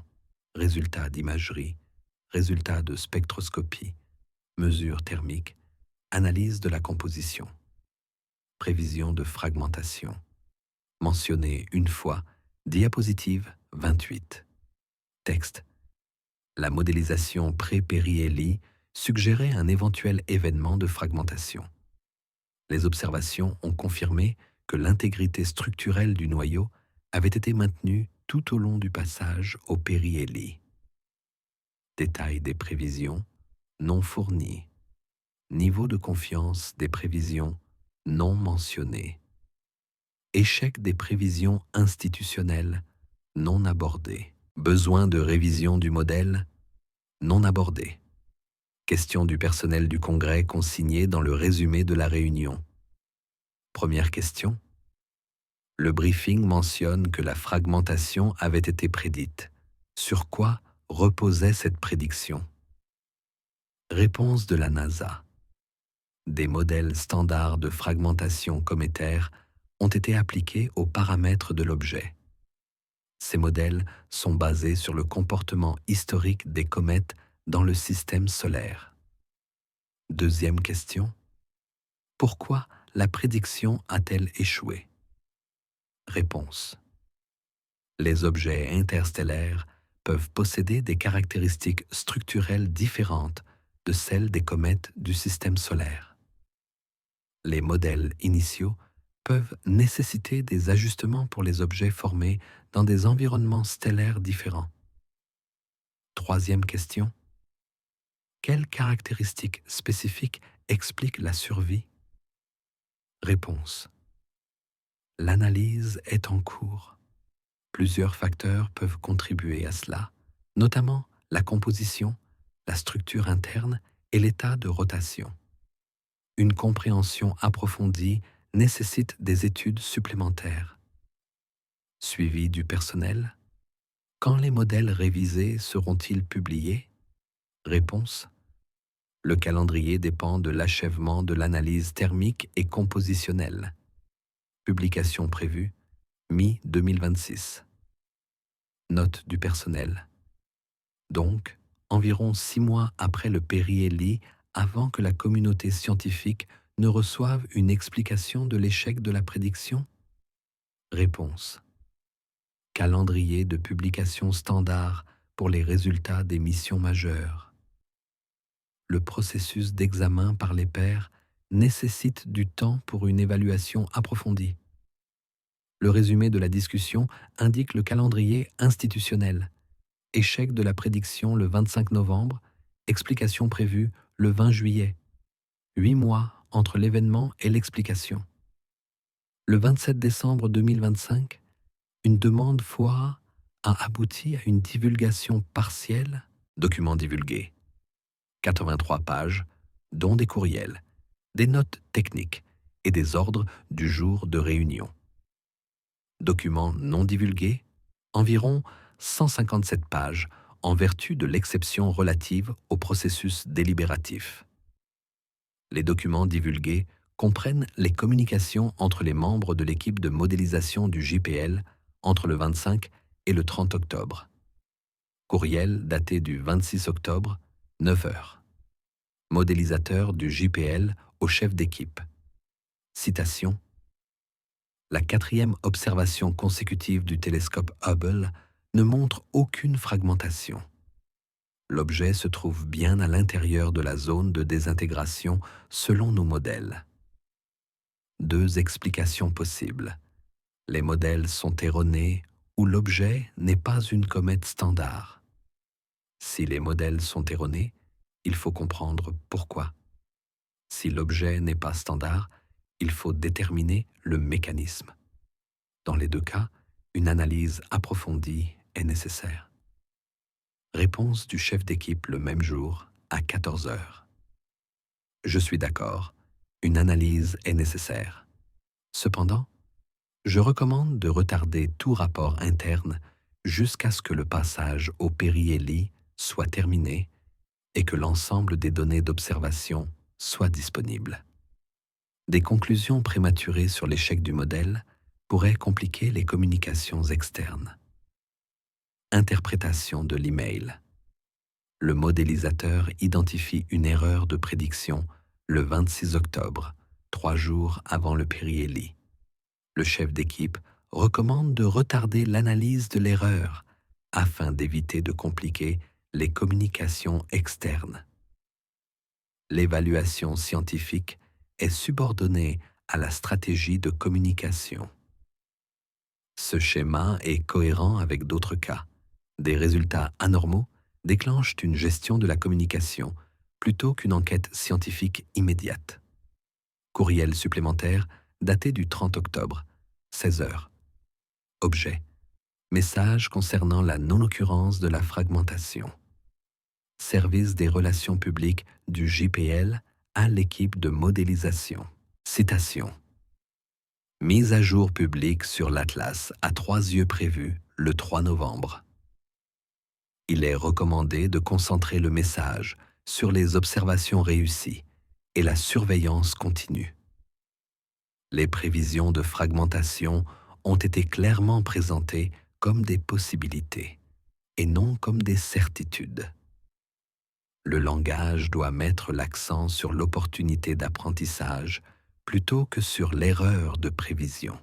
résultats d'imagerie, résultats de spectroscopie, mesures thermiques, analyse de la composition. Prévision de fragmentation. Mentionné une fois, diapositive 28. Texte. La modélisation pré-périhélie suggérait un éventuel événement de fragmentation. Les observations ont confirmé que l'intégrité structurelle du noyau avait été maintenue tout au long du passage au périhélie. Détail des prévisions non fournis. Niveau de confiance des prévisions non mentionnées. Échec des prévisions institutionnelles non abordées. Besoin de révision du modèle non abordé. Question du personnel du Congrès consignée dans le résumé de la réunion. Première question. Le briefing mentionne que la fragmentation avait été prédite. Sur quoi reposait cette prédiction? Réponse de la NASA. Des modèles standards de fragmentation cométaire ont été appliqués aux paramètres de l'objet. Ces modèles sont basés sur le comportement historique des comètes dans le système solaire. Deuxième question. Pourquoi la prédiction a-t-elle échoué? Réponse. Les objets interstellaires peuvent posséder des caractéristiques structurelles différentes de celles des comètes du système solaire. Les modèles initiaux peuvent nécessiter des ajustements pour les objets formés dans des environnements stellaires différents. Troisième question. Quelles caractéristiques spécifiques expliquent la survie? Réponse. L'analyse est en cours. Plusieurs facteurs peuvent contribuer à cela, notamment la composition, la structure interne et l'état de rotation. Une compréhension approfondie nécessite des études supplémentaires. Suivi du personnel. Quand les modèles révisés seront-ils publiés? Réponse. Le calendrier dépend de l'achèvement de l'analyse thermique et compositionnelle. Publication prévue mi-2026. Note du personnel. Donc, environ 6 mois après le Perrielli, avant que la communauté scientifique ne reçoive une explication de l'échec de la prédiction? Réponse. Calendrier de publication standard pour les résultats des missions majeures. Le processus d'examen par les pairs nécessite du temps pour une évaluation approfondie. Le résumé de la discussion indique le calendrier institutionnel. Échec de la prédiction le 25 novembre, explication prévue le 20 juillet. 8 mois entre l'événement et l'explication. Le 27 décembre 2025, une demande FOIA a abouti à une divulgation partielle, document divulgué. 83 pages, dont des courriels, des notes techniques et des ordres du jour de réunion. Document non divulgué, environ 157 pages en vertu de l'exception relative au processus délibératif. Les documents divulgués comprennent les communications entre les membres de l'équipe de modélisation du JPL entre le 25 et le 30 octobre. Courriel daté du 26 octobre, 9 heures. Modélisateur du JPL au chef d'équipe. Citation. La 4e observation consécutive du télescope Hubble ne montre aucune fragmentation. L'objet se trouve bien à l'intérieur de la zone de désintégration selon nos modèles. 2 explications possibles. Les modèles sont erronés ou l'objet n'est pas une comète standard. Si les modèles sont erronés, il faut comprendre pourquoi. Si l'objet n'est pas standard, il faut déterminer le mécanisme. Dans les 2 cas, une analyse approfondie est nécessaire. Réponse du chef d'équipe le même jour, à 14 heures. Je suis d'accord, une analyse est nécessaire. Cependant, je recommande de retarder tout rapport interne jusqu'à ce que le passage au Perrielli soit terminé et que l'ensemble des données d'observation soit disponible. Des conclusions prématurées sur l'échec du modèle pourraient compliquer les communications externes. Interprétation de l'email. Le modélisateur identifie une erreur de prédiction le 26 octobre, 3 jours avant le Perrielli. Le chef d'équipe recommande de retarder l'analyse de l'erreur afin d'éviter de compliquer les communications externes. L'évaluation scientifique est subordonnée à la stratégie de communication. Ce schéma est cohérent avec d'autres cas. Des résultats anormaux déclenchent une gestion de la communication plutôt qu'une enquête scientifique immédiate. Courriel supplémentaire daté du 30 octobre, 16 heures. Objet. Message concernant la non-occurrence de la fragmentation. Service des relations publiques du JPL à l'équipe de modélisation. Citation. Mise à jour publique sur l'Atlas à 3 yeux prévue le 3 novembre. Il est recommandé de concentrer le message sur les observations réussies et la surveillance continue. Les prévisions de fragmentation ont été clairement présentées comme des possibilités et non comme des certitudes. Le langage doit mettre l'accent sur l'opportunité d'apprentissage plutôt que sur l'erreur de prévision.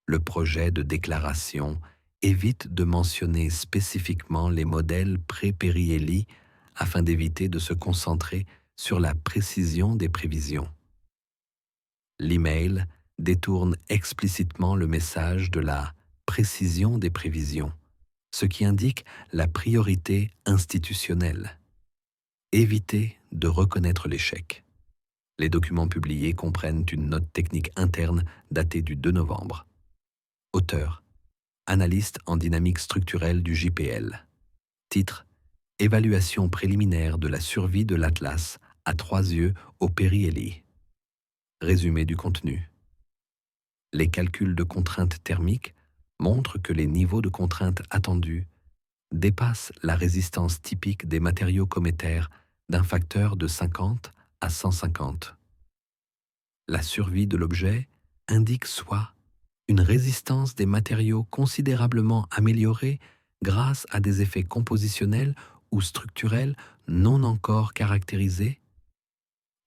Le projet de déclaration évite de mentionner spécifiquement les modèles pré-Perrielli afin d'éviter de se concentrer sur la précision des prévisions. L'email détourne explicitement le message de la précision des prévisions, ce qui indique la priorité institutionnelle. Éviter de reconnaître l'échec. Les documents publiés comprennent une note technique interne datée du 2 novembre. Auteur: analyste en dynamique structurelle du JPL. Titre: évaluation préliminaire de la survie de l'Atlas à 3 yeux au Péri-Eli. Résumé du contenu. Les calculs de contraintes thermiques montrent que les niveaux de contraintes attendus dépassent la résistance typique des matériaux cométaires d'un facteur de 50 à 150. La survie de l'objet indique soit une résistance des matériaux considérablement améliorée grâce à des effets compositionnels ou structurels non encore caractérisés,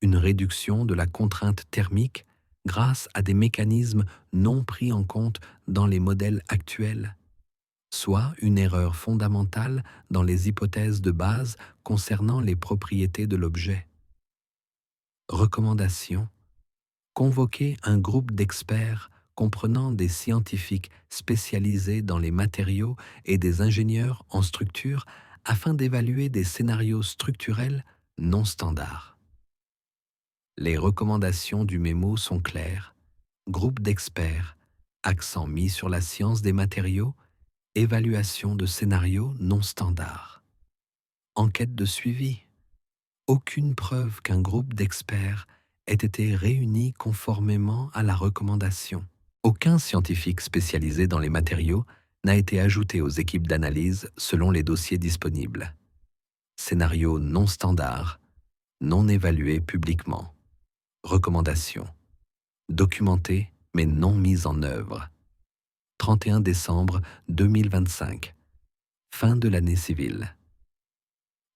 une réduction de la contrainte thermique grâce à des mécanismes non pris en compte dans les modèles actuels, soit une erreur fondamentale dans les hypothèses de base concernant les propriétés de l'objet. Recommandation: convoquer un groupe d'experts comprenant des scientifiques spécialisés dans les matériaux et des ingénieurs en structure afin d'évaluer des scénarios structurels non standards. Les recommandations du mémo sont claires. Groupe d'experts, accent mis sur la science des matériaux, évaluation de scénarios non standards. Enquête de suivi. Aucune preuve qu'un groupe d'experts ait été réuni conformément à la recommandation. Aucun scientifique spécialisé dans les matériaux n'a été ajouté aux équipes d'analyse selon les dossiers disponibles. Scénario non standard, non évalué publiquement. Recommandation: documenté mais non mise en œuvre. 31 décembre 2025. Fin de l'année civile.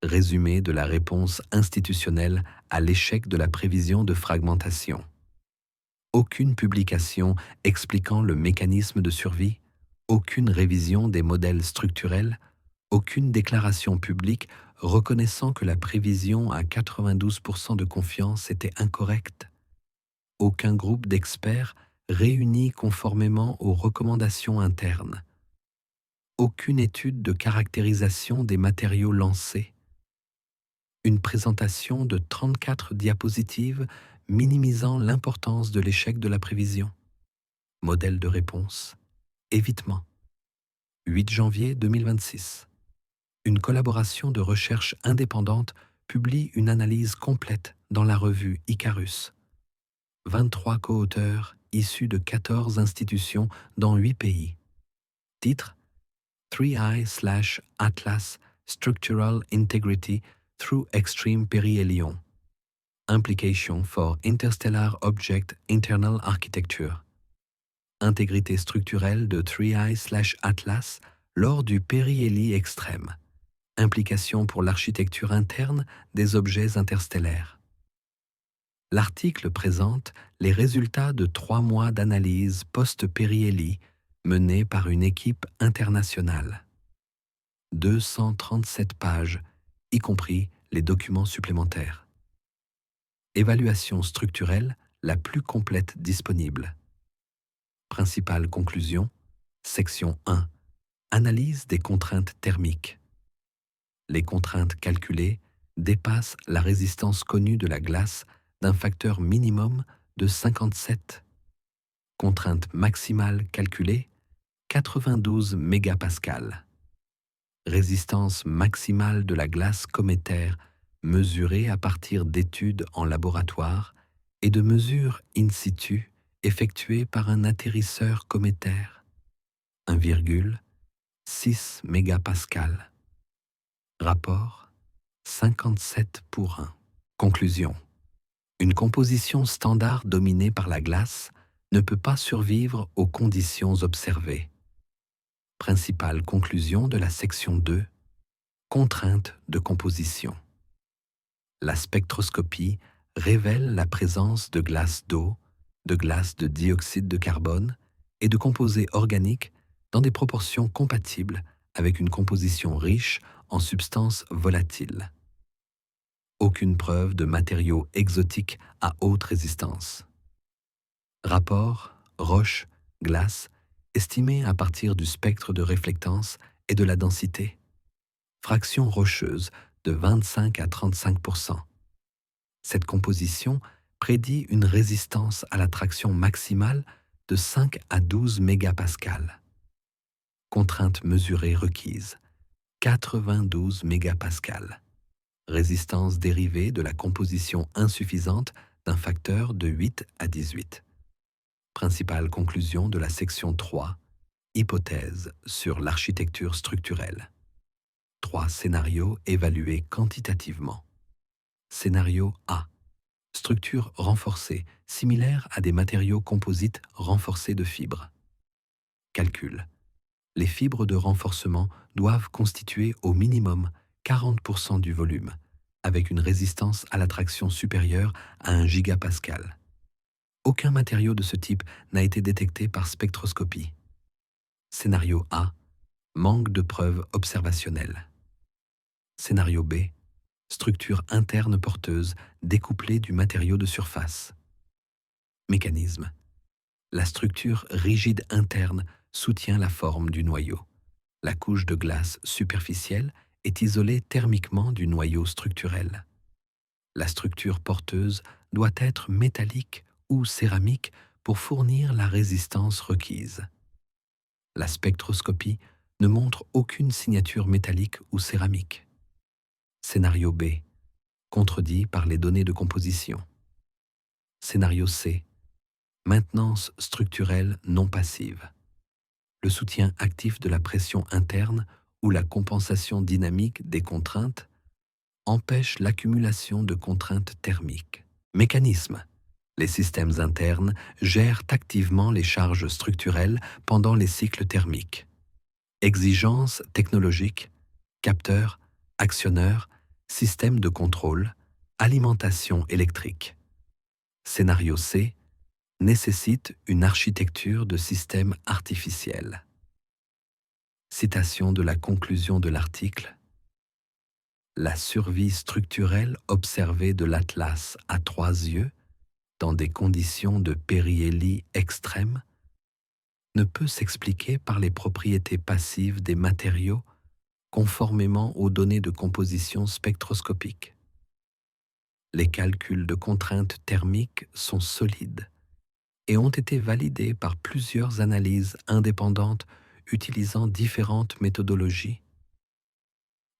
Résumé de la réponse institutionnelle à l'échec de la prévision de fragmentation. Aucune publication expliquant le mécanisme de survie, aucune révision des modèles structurels, aucune déclaration publique reconnaissant que la prévision à 92% de confiance était incorrecte. Aucun groupe d'experts réuni conformément aux recommandations internes. Aucune étude de caractérisation des matériaux lancés. Une présentation de 34 diapositives minimisant l'importance de l'échec de la prévision. Modèle de réponse. Évitement. 8 janvier 2026. Une collaboration de recherche indépendante publie une analyse complète dans la revue Icarus. 23 co-auteurs issus de 14 institutions dans 8 pays. Titre: 3I/Atlas Structural Integrity through Extreme Perihelion. Implication for Interstellar Object Internal Architecture. Intégrité structurelle de 3I/Atlas lors du périhélie extrême. Implication pour l'architecture interne des objets interstellaires. L'article présente les résultats de 3 mois d'analyse post-périhélie menée par une équipe internationale. 237 pages, y compris les documents supplémentaires. Évaluation structurelle la plus complète disponible. Principale conclusion, section 1. Analyse des contraintes thermiques. Les contraintes calculées dépassent la résistance connue de la glace d'un facteur minimum de 57. Contrainte maximale calculée, 92 mégapascales. Résistance maximale de la glace cométaire mesurée à partir d'études en laboratoire et de mesures in situ effectuées par un atterrisseur cométaire. 1,6 mégapascales. Rapport 57:1. Conclusion. Une composition standard dominée par la glace ne peut pas survivre aux conditions observées. Principale conclusion de la section 2. Contrainte de composition. La spectroscopie révèle la présence de glace d'eau, de glace de dioxyde de carbone et de composés organiques dans des proportions compatibles avec une composition riche en substances volatiles. Aucune preuve de matériaux exotiques à haute résistance. Rapport roche, glace, estimé à partir du spectre de réflectance et de la densité. Fraction rocheuse de 25 à 35%. Cette composition prédit une résistance à la traction maximale de 5 à 12 mégapascales. Contrainte mesurée requise, 92 mégapascales. Résistance dérivée de la composition insuffisante d'un facteur de 8 à 18. Principale conclusion de la section 3, hypothèse sur l'architecture structurelle. 3 scénarios évalués quantitativement. Scénario A. Structure renforcée, similaire à des matériaux composites renforcés de fibres. Calcul. Les fibres de renforcement doivent constituer au minimum 40% du volume, avec une résistance à la traction supérieure à 1 gigapascal. Aucun matériau de ce type n'a été détecté par spectroscopie. Scénario A. Manque de preuves observationnelles. Scénario B. Structure interne porteuse découplée du matériau de surface. Mécanisme. La structure rigide interne soutient la forme du noyau. La couche de glace superficielle est isolée thermiquement du noyau structurel. La structure porteuse doit être métallique ou céramique pour fournir la résistance requise. La spectroscopie ne montre aucune signature métallique ou céramique. Scénario B. Contredit par les données de composition. Scénario C. Maintenance structurelle non passive. Le soutien actif de la pression interne ou la compensation dynamique des contraintes empêche l'accumulation de contraintes thermiques. Mécanisme. Les systèmes internes gèrent activement les charges structurelles pendant les cycles thermiques. Exigences technologiques, capteurs, actionneurs, systèmes de contrôle, alimentation électrique. Scénario C. Nécessite une architecture de système artificiel. Citation de la conclusion de l'article. La survie structurelle observée de l'Atlas à 3 yeux, dans des conditions de périhélie extrême, ne peut s'expliquer par les propriétés passives des matériaux conformément aux données de composition spectroscopique. Les calculs de contraintes thermiques sont solides et ont été validés par plusieurs analyses indépendantes utilisant différentes méthodologies.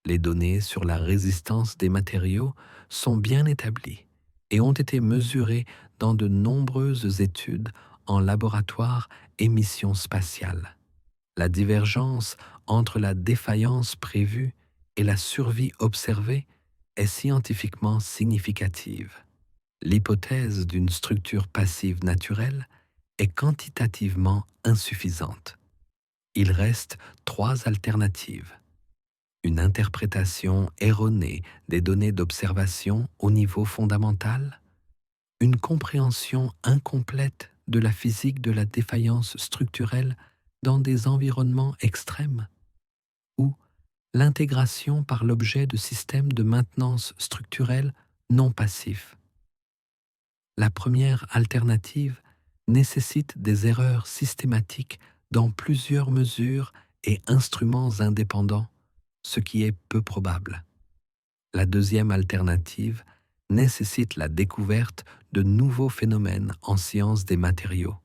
Les données sur la résistance des matériaux sont bien établies et ont été mesurées dans de nombreuses études en laboratoire et missions spatiales. La divergence entre la défaillance prévue et la survie observée est scientifiquement significative. L'hypothèse d'une structure passive naturelle est quantitativement insuffisante. Il reste 3 alternatives. Une interprétation erronée des données d'observation au niveau fondamental, une compréhension incomplète de la physique de la défaillance structurelle dans des environnements extrêmes, ou l'intégration par l'objet de systèmes de maintenance structurelle non passifs. La première alternative nécessite des erreurs systématiques dans plusieurs mesures et instruments indépendants, ce qui est peu probable. La deuxième alternative nécessite la découverte de nouveaux phénomènes en sciences des matériaux,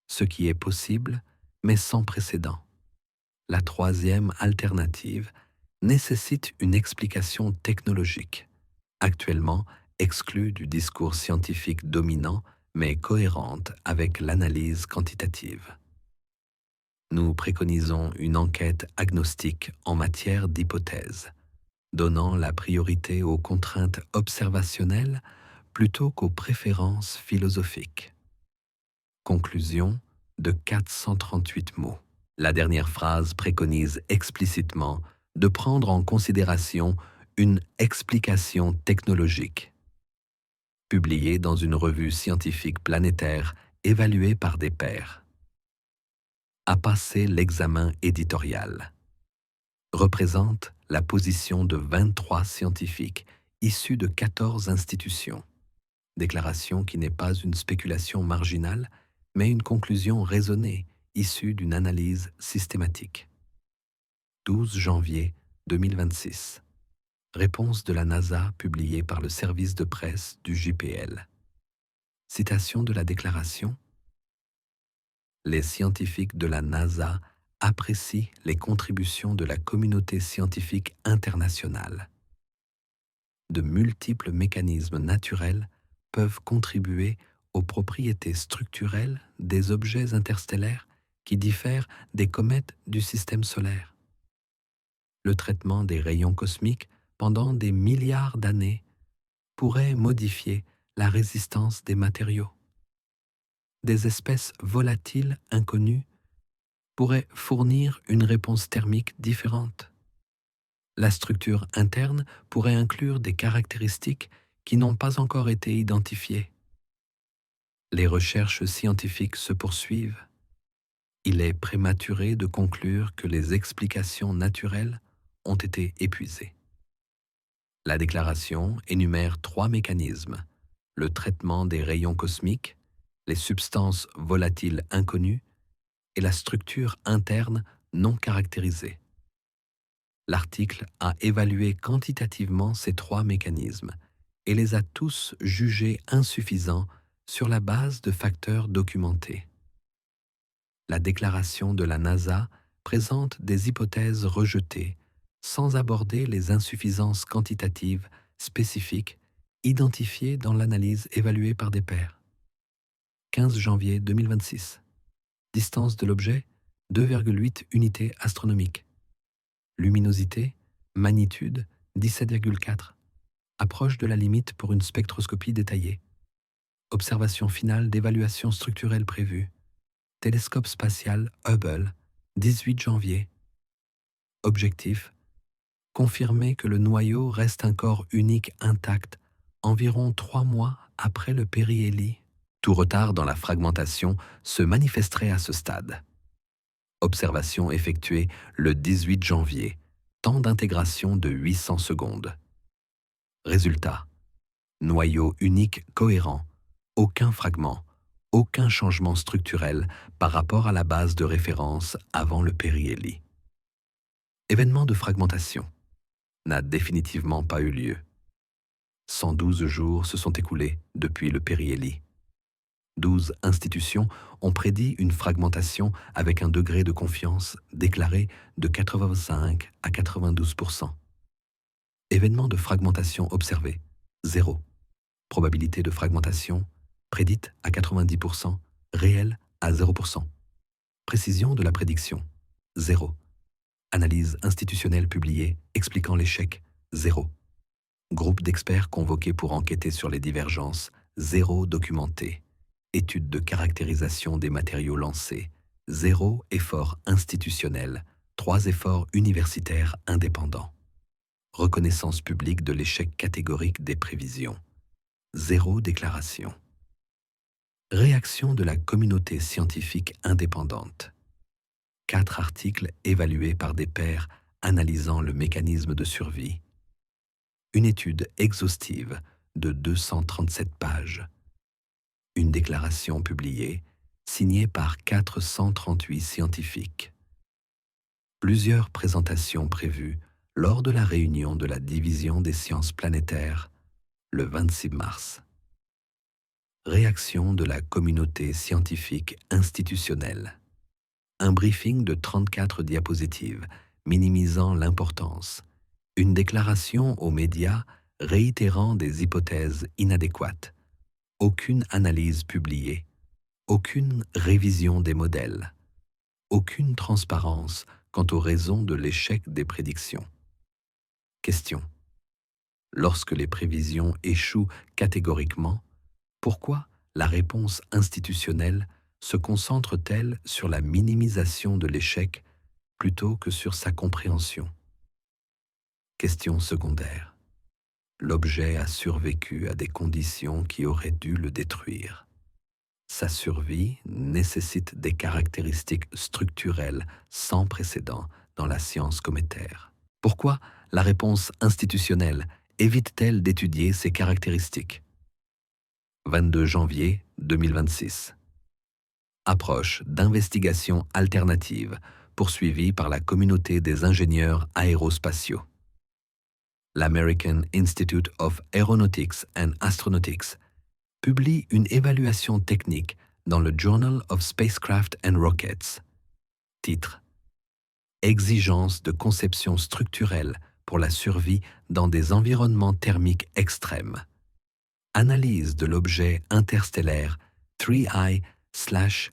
ce qui est possible mais sans précédent. La troisième alternative nécessite une explication technologique, actuellement exclue du discours scientifique dominant mais cohérente avec l'analyse quantitative. Nous préconisons une enquête agnostique en matière d'hypothèses, donnant la priorité aux contraintes observationnelles plutôt qu'aux préférences philosophiques. Conclusion de 438 mots. La dernière phrase préconise explicitement de prendre en considération une explication technologique. Publiée dans une revue scientifique planétaire évaluée par des pairs. A passé l'examen éditorial. Représente la position de 23 scientifiques issus de 14 institutions. Déclaration qui n'est pas une spéculation marginale, mais une conclusion raisonnée issue d'une analyse systématique. 12 janvier 2026. Réponse de la NASA publiée par le service de presse du JPL. Citation de la déclaration. Les scientifiques de la NASA apprécient les contributions de la communauté scientifique internationale. De multiples mécanismes naturels peuvent contribuer aux propriétés structurelles des objets interstellaires qui diffèrent des comètes du système solaire. Le traitement des rayons cosmiques pendant des milliards d'années pourrait modifier la résistance des matériaux. Des espèces volatiles inconnues pourraient fournir une réponse thermique différente. La structure interne pourrait inclure des caractéristiques qui n'ont pas encore été identifiées. Les recherches scientifiques se poursuivent. Il est prématuré de conclure que les explications naturelles ont été épuisées. La déclaration énumère 3 mécanismes: le traitement des rayons cosmiques, les substances volatiles inconnues et la structure interne non caractérisée. L'article a évalué quantitativement ces 3 mécanismes et les a tous jugés insuffisants sur la base de facteurs documentés. La déclaration de la NASA présente des hypothèses rejetées sans aborder les insuffisances quantitatives spécifiques identifiées dans l'analyse évaluée par des pairs. 15 janvier 2026. Distance de l'objet, 2,8 unités astronomiques. Luminosité, magnitude, 17,4. Approche de la limite pour une spectroscopie détaillée. Observation finale d'évaluation structurelle prévue. Télescope spatial Hubble, 18 janvier. Objectif: confirmer que le noyau reste un corps unique intact environ 3 mois après le périhélie. Tout retard dans la fragmentation se manifesterait à ce stade. Observation effectuée le 18 janvier, temps d'intégration de 800 secondes. Résultat: noyau unique cohérent, aucun fragment, aucun changement structurel par rapport à la base de référence avant le périhélie. Événement de fragmentation n'a définitivement pas eu lieu. 112 jours se sont écoulés depuis le périhélie. 12 institutions ont prédit une fragmentation avec un degré de confiance déclaré de 85 à 92%. Événement de fragmentation observé, 0. Probabilité de fragmentation prédite à 90%, réelle à 0%. Précision de la prédiction, 0. Analyse institutionnelle publiée expliquant l'échec, 0. Groupe d'experts convoqués pour enquêter sur les divergences, 0 documenté. Étude de caractérisation des matériaux lancés, 0 effort institutionnel, 3 efforts universitaires indépendants. Reconnaissance publique de l'échec catégorique des prévisions, 0 déclaration. Réaction de la communauté scientifique indépendante. 4 articles évalués par des pairs analysant le mécanisme de survie. Une étude exhaustive de 237 pages. Une déclaration publiée, signée par 438 scientifiques. Plusieurs présentations prévues lors de la réunion de la Division des sciences planétaires, le 26 mars. Réaction de la communauté scientifique institutionnelle. Un briefing de 34 diapositives, minimisant l'importance. Une déclaration aux médias réitérant des hypothèses inadéquates. Aucune analyse publiée, aucune révision des modèles, aucune transparence quant aux raisons de l'échec des prédictions. Question: lorsque les prévisions échouent catégoriquement, pourquoi la réponse institutionnelle se concentre-t-elle sur la minimisation de l'échec plutôt que sur sa compréhension? Question secondaire. L'objet a survécu à des conditions qui auraient dû le détruire. Sa survie nécessite des caractéristiques structurelles sans précédent dans la science cométaire. Pourquoi la réponse institutionnelle évite-t-elle d'étudier ces caractéristiques? 22 janvier 2026. Approche d'investigation alternative poursuivie par la communauté des ingénieurs aérospatiaux. L'American Institute of Aeronautics and Astronautics, publie une évaluation technique dans le Journal of Spacecraft and Rockets. Titre: Exigences de conception structurelle pour la survie dans des environnements thermiques extrêmes. Analyse de l'objet interstellaire 3I/Atlas.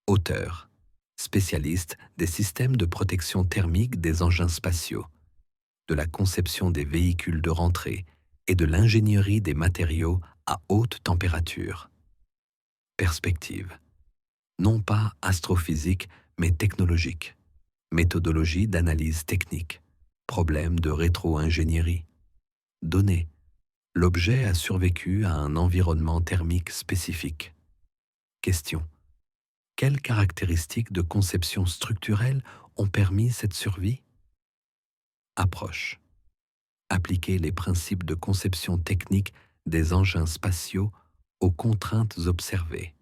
Auteur: spécialiste des systèmes de protection thermique des engins spatiaux, de la conception des véhicules de rentrée et de l'ingénierie des matériaux à haute température. Perspective: non pas astrophysique, mais technologique. Méthodologie d'analyse technique. Problème de rétro-ingénierie. Données: l'objet a survécu à un environnement thermique spécifique. Question: quelles caractéristiques de conception structurelle ont permis cette survie? Approche: appliquer les principes de conception technique des engins spatiaux aux contraintes observées.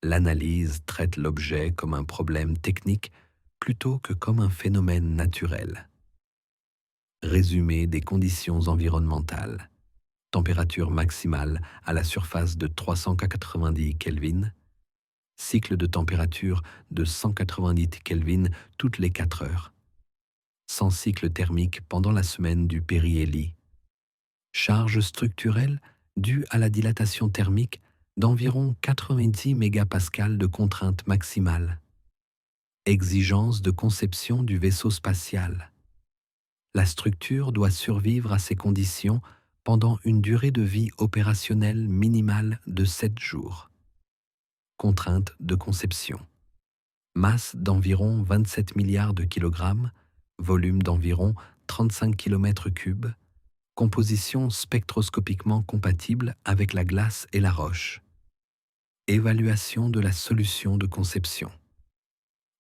L'analyse traite l'objet comme un problème technique plutôt que comme un phénomène naturel. Résumé des conditions environnementales. Température maximale à la surface de 390 Kelvin. Cycle de température de 190 Kelvin toutes les 4 heures. Sans cycle thermique pendant la semaine du périhélie. Charge structurelle due à la dilatation thermique d'environ 90 mégapascales de contrainte maximale. Exigence de conception du vaisseau spatial. La structure doit survivre à ces conditions pendant une durée de vie opérationnelle minimale de 7 jours. Contrainte de conception. Masse d'environ 27 milliards de kilogrammes, volume d'environ 35 km3, composition spectroscopiquement compatible avec la glace et la roche. Évaluation de la solution de conception.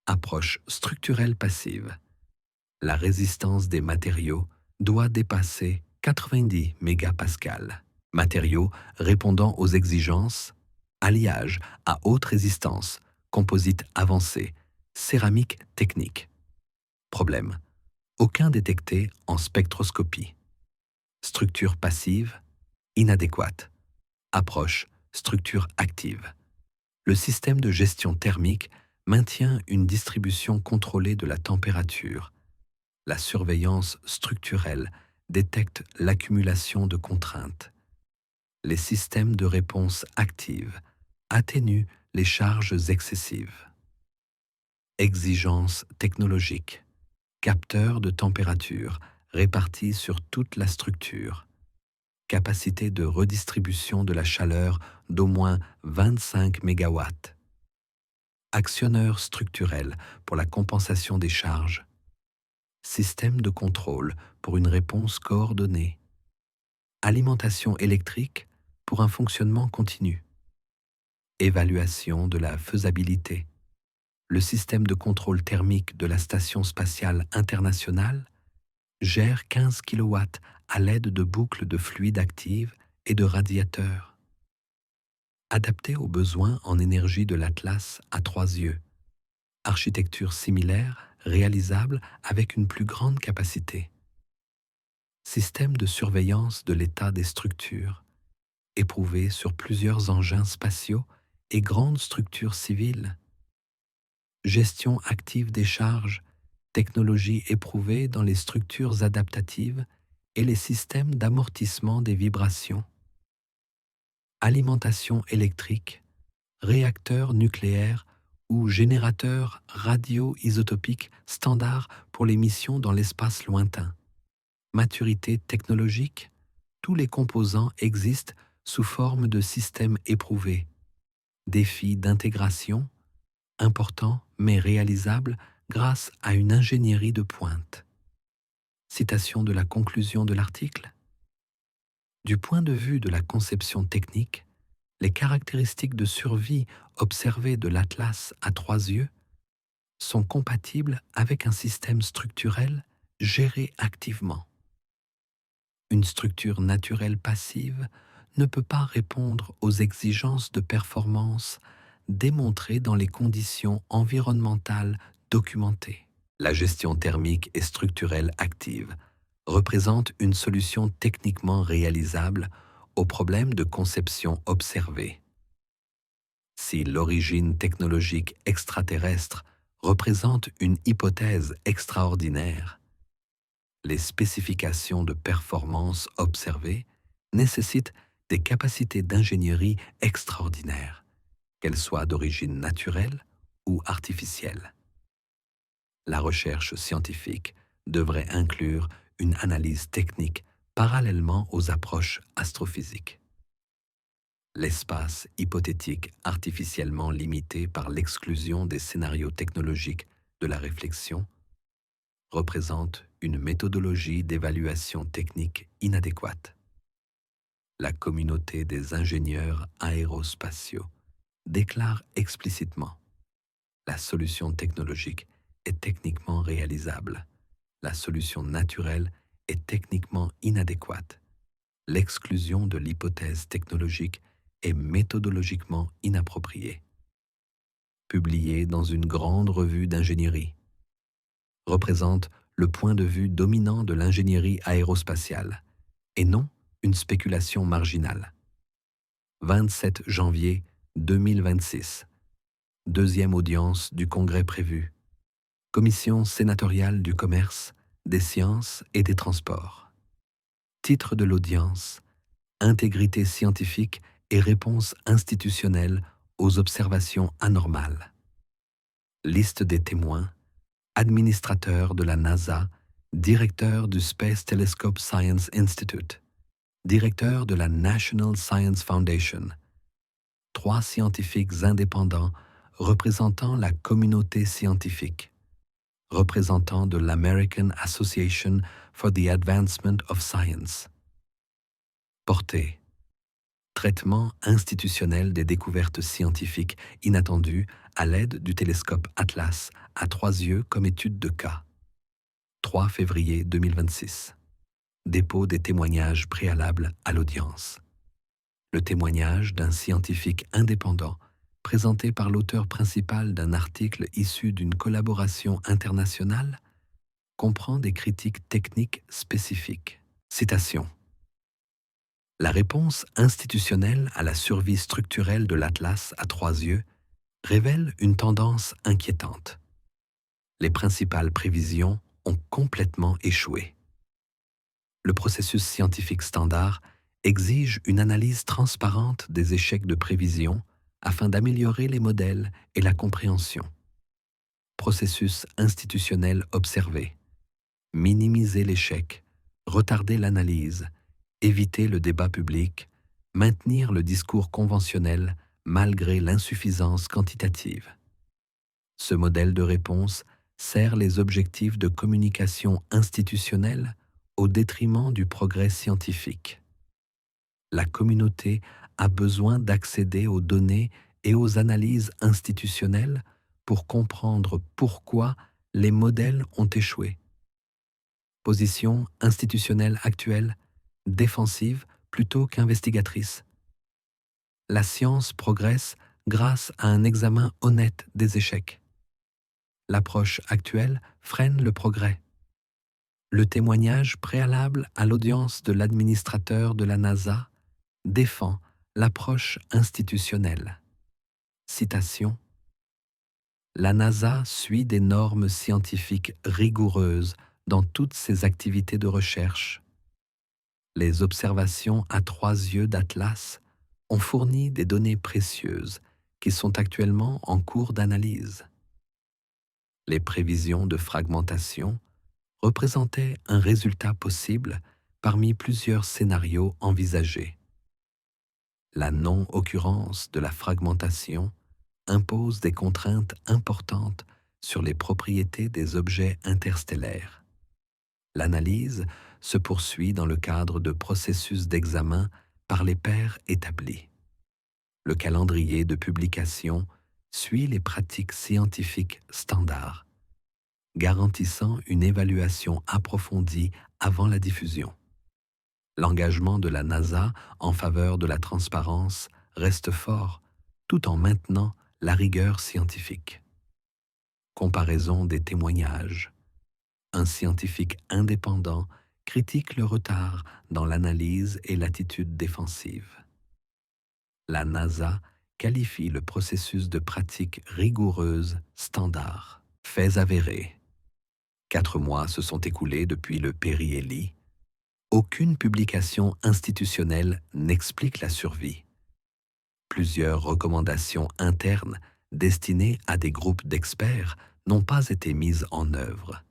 Approche structurelle passive. La résistance des matériaux doit dépasser 90 mégapascales. Matériaux répondant aux exigences: alliage à haute résistance, composite avancé, céramique technique. Problème: aucun détecté en spectroscopie. Structure passive, inadéquate. Approche structure active. Le système de gestion thermique maintient une distribution contrôlée de la température. La surveillance structurelle détecte l'accumulation de contraintes. Les systèmes de réponse active atténuent les charges excessives. Exigences technologiques. Capteurs de température répartis sur toute la structure. Capacité de redistribution de la chaleur d'au moins 25 MW. Actionneur structurel pour la compensation des charges. Système de contrôle pour une réponse coordonnée. Alimentation électrique pour un fonctionnement continu. Évaluation de la faisabilité. Le système de contrôle thermique de la Station spatiale internationale gère 15 kW à l'aide de boucles de fluide active et de radiateurs. Adapté aux besoins en énergie de l'Atlas à 3 yeux. Architecture similaire réalisable avec une plus grande capacité. Système de surveillance de l'état des structures, éprouvé sur plusieurs engins spatiaux et grandes structures civiles. Gestion active des charges, technologie éprouvée dans les structures adaptatives et les systèmes d'amortissement des vibrations. Alimentation électrique, réacteurs nucléaires ou générateurs radio-isotopiques standards pour les missions dans l'espace lointain. Maturité technologique, tous les composants existent sous forme de systèmes éprouvés. Défis d'intégration, importants mais réalisables grâce à une ingénierie de pointe. Citation de la conclusion de l'article. Du point de vue de la conception technique, les caractéristiques de survie observées de l'Atlas à 3 yeux sont compatibles avec un système structurel géré activement. Une structure naturelle passive ne peut pas répondre aux exigences de performance démontrées dans les conditions environnementales documentées. La gestion thermique et structurelle active représente une solution techniquement réalisable au problème de conception observée. Si l'origine technologique extraterrestre représente une hypothèse extraordinaire, les spécifications de performance observées nécessitent des capacités d'ingénierie extraordinaires, qu'elles soient d'origine naturelle ou artificielle. La recherche scientifique devrait inclure une analyse technique parallèlement aux approches astrophysiques. L'espace hypothétique artificiellement limité par l'exclusion des scénarios technologiques de la réflexion représente une méthodologie d'évaluation technique inadéquate. La communauté des ingénieurs aérospatiaux déclare explicitement: la solution technologique est techniquement réalisable, la solution naturelle est techniquement inadéquate, l'exclusion de l'hypothèse technologique est méthodologiquement inappropriée. Publié dans une grande revue d'ingénierie, représente le point de vue dominant de l'ingénierie aérospatiale, et non une spéculation marginale. 27 janvier 2026. Deuxième audience du Congrès prévue. Commission sénatoriale du commerce, des sciences et des transports. Titre de l'audience: Intégrité scientifique et réponse institutionnelle aux observations anormales. Liste des témoins: administrateur de la NASA, directeur du Space Telescope Science Institute, directeur de la National Science Foundation, 3 scientifiques indépendants représentant la communauté scientifique, représentants de l'American Association for the Advancement of Science. Portée: traitement institutionnel des découvertes scientifiques inattendues à l'aide du télescope Atlas à 3 yeux comme étude de cas. 3 février 2026. Dépôt des témoignages préalables à l'audience. Le témoignage d'un scientifique indépendant présenté par l'auteur principal d'un article issu d'une collaboration internationale comprend des critiques techniques spécifiques. Citation: la réponse institutionnelle à la survie structurelle de l'Atlas à 3 yeux révèle une tendance inquiétante. Les principales prévisions ont complètement échoué. Le processus scientifique standard exige une analyse transparente des échecs de prévision afin d'améliorer les modèles et la compréhension. Processus institutionnel observé: minimiser l'échec, retarder l'analyse, éviter le débat public, maintenir le discours conventionnel malgré l'insuffisance quantitative. Ce modèle de réponse sert les objectifs de communication institutionnelle au détriment du progrès scientifique. La communauté a besoin d'accéder aux données et aux analyses institutionnelles pour comprendre pourquoi les modèles ont échoué. Position institutionnelle actuelle: défensive plutôt qu'investigatrice. La science progresse grâce à un examen honnête des échecs. L'approche actuelle freine le progrès. Le témoignage préalable à l'audience de l'administrateur de la NASA défend l'approche institutionnelle. Citation: la NASA suit des normes scientifiques rigoureuses dans toutes ses activités de recherche. Les observations à 3 yeux d'Atlas ont fourni des données précieuses qui sont actuellement en cours d'analyse. Les prévisions de fragmentation représentaient un résultat possible parmi plusieurs scénarios envisagés. La non-occurrence de la fragmentation impose des contraintes importantes sur les propriétés des objets interstellaires. L'analyse se poursuit dans le cadre de processus d'examen par les pairs établis. Le calendrier de publication suit les pratiques scientifiques standards, garantissant une évaluation approfondie avant la diffusion. L'engagement de la NASA en faveur de la transparence reste fort, tout en maintenant la rigueur scientifique. Comparaison des témoignages. Un scientifique indépendant critique le retard dans l'analyse et l'attitude défensive. La NASA qualifie le processus de pratique rigoureuse standard. Faits avérés. 4 mois se sont écoulés depuis le Perry-Ellis. Aucune publication institutionnelle n'explique la survie. Plusieurs recommandations internes destinées à des groupes d'experts n'ont pas été mises en œuvre.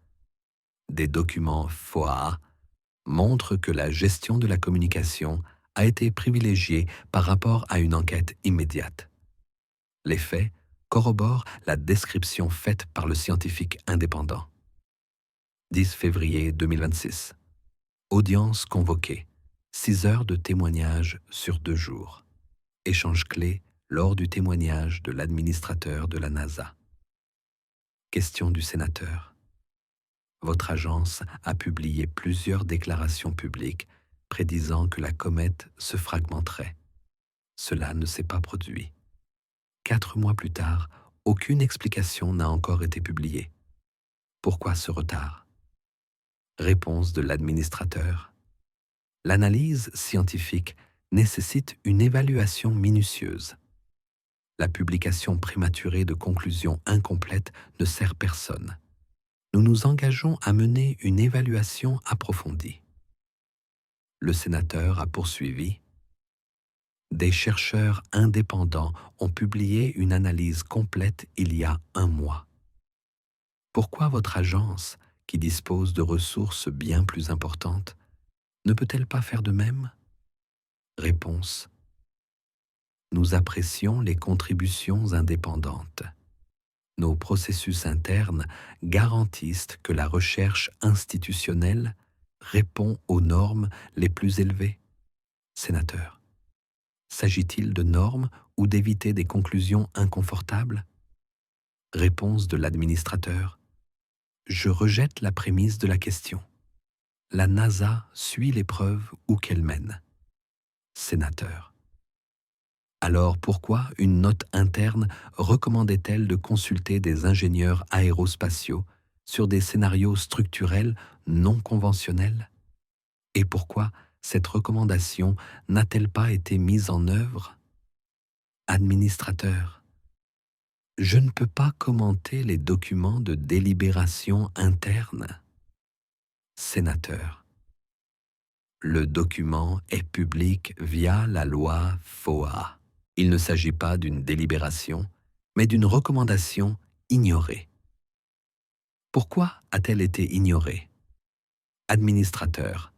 Des documents FOIA montrent que la gestion de la communication a été privilégiée par rapport à une enquête immédiate. Les faits corroborent la description faite par le scientifique indépendant. 10 février 2026. Audience convoquée. 6 heures de témoignage sur 2 jours. Échange clé lors du témoignage de l'administrateur de la NASA. Question du sénateur. Votre agence a publié plusieurs déclarations publiques prédisant que la comète se fragmenterait. Cela ne s'est pas produit. 4 mois plus tard, aucune explication n'a encore été publiée. Pourquoi ce retard? Réponse de l'administrateur. L'analyse scientifique nécessite une évaluation minutieuse. La publication prématurée de conclusions incomplètes ne sert personne. Nous nous engageons à mener une évaluation approfondie. Le sénateur a poursuivi. Des chercheurs indépendants ont publié une analyse complète il y a 1 mois. Pourquoi votre agence, qui dispose de ressources bien plus importantes, ne peut-elle pas faire de même? Réponse. Nous apprécions les contributions indépendantes. Nos processus internes garantissent que la recherche institutionnelle répond aux normes les plus élevées. Sénateur. S'agit-il de normes ou d'éviter des conclusions inconfortables? Réponse de l'administrateur. Je rejette la prémisse de la question. La NASA suit les preuves où qu'elle mène. Sénateur. Alors pourquoi une note interne recommandait-elle de consulter des ingénieurs aérospatiaux sur des scénarios structurels non conventionnels? Et pourquoi cette recommandation n'a-t-elle pas été mise en œuvre? Administrateur. Je ne peux pas commenter les documents de délibération interne. Sénateur. Le document est public via la loi FOIA. Il ne s'agit pas d'une délibération, mais d'une recommandation ignorée. Pourquoi a-t-elle été ignorée? Administrateur.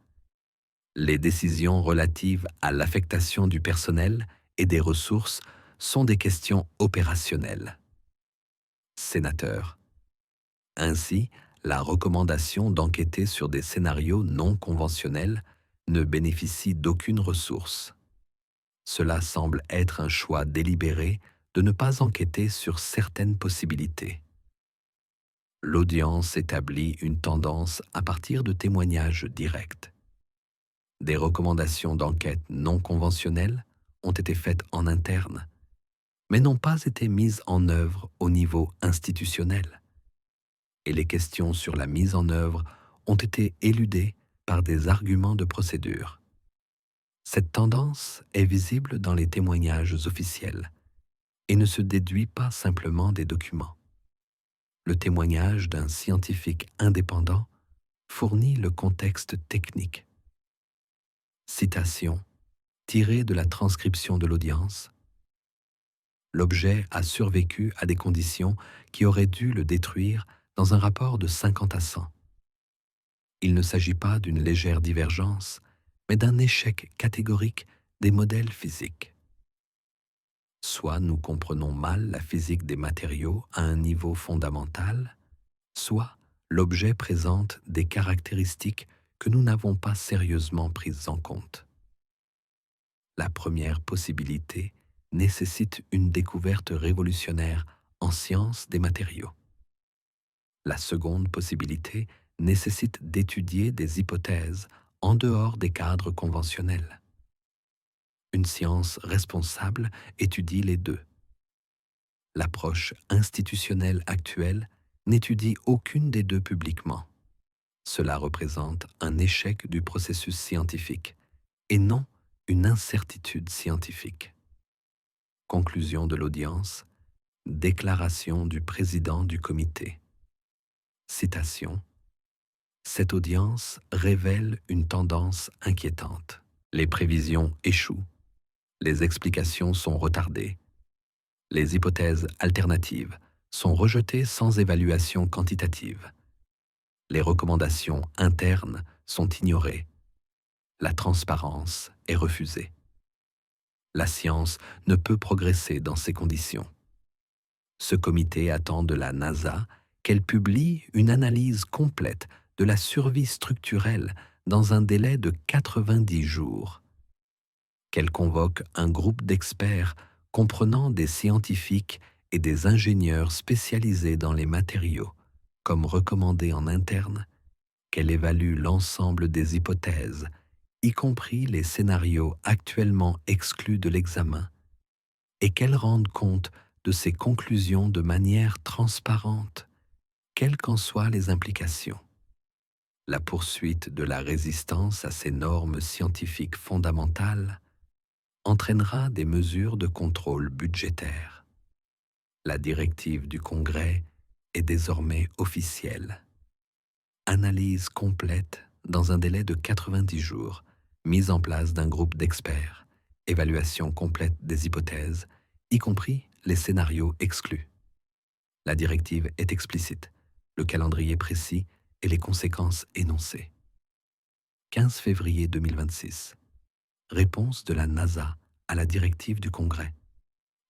Les décisions relatives à l'affectation du personnel et des ressources sont des questions opérationnelles. Sénateur. Ainsi, la recommandation d'enquêter sur des scénarios non conventionnels ne bénéficie d'aucune ressource. Cela semble être un choix délibéré de ne pas enquêter sur certaines possibilités. L'audience établit une tendance à partir de témoignages directs. Des recommandations d'enquête non conventionnelles ont été faites en interne, mais n'ont pas été mises en œuvre au niveau institutionnel. Et les questions sur la mise en œuvre ont été éludées par des arguments de procédure. Cette tendance est visible dans les témoignages officiels et ne se déduit pas simplement des documents. Le témoignage d'un scientifique indépendant fournit le contexte technique. Citation tirée de la transcription de l'audience. L'objet a survécu à des conditions qui auraient dû le détruire dans un rapport de 50 à 100. Il ne s'agit pas d'une légère divergence, mais d'un échec catégorique des modèles physiques. Soit nous comprenons mal la physique des matériaux à un niveau fondamental, soit l'objet présente des caractéristiques que nous n'avons pas sérieusement prises en compte. La première possibilité nécessite une découverte révolutionnaire en sciences des matériaux. La seconde possibilité nécessite d'étudier des hypothèses en dehors des cadres conventionnels. Une science responsable étudie les deux. L'approche institutionnelle actuelle n'étudie aucune des deux publiquement. Cela représente un échec du processus scientifique et non une incertitude scientifique. Conclusion de l'audience, déclaration du président du comité. Citation. Cette audience révèle une tendance inquiétante. Les prévisions échouent, les explications sont retardées, les hypothèses alternatives sont rejetées sans évaluation quantitative. Les recommandations internes sont ignorées. La transparence est refusée. La science ne peut progresser dans ces conditions. Ce comité attend de la NASA qu'elle publie une analyse complète de la survie structurelle dans un délai de 90 jours, qu'elle convoque un groupe d'experts comprenant des scientifiques et des ingénieurs spécialisés dans les matériaux, comme recommandé en interne, qu'elle évalue l'ensemble des hypothèses, y compris les scénarios actuellement exclus de l'examen, et qu'elle rende compte de ses conclusions de manière transparente, quelles qu'en soient les implications. La poursuite de la résistance à ces normes scientifiques fondamentales entraînera des mesures de contrôle budgétaire. La directive du Congrès est désormais officielle. Analyse complète dans un délai de 90 jours, mise en place d'un groupe d'experts, évaluation complète des hypothèses, y compris les scénarios exclus. La directive est explicite, le calendrier précis et les conséquences énoncées. 15 février 2026. Réponse de la NASA à la directive du Congrès.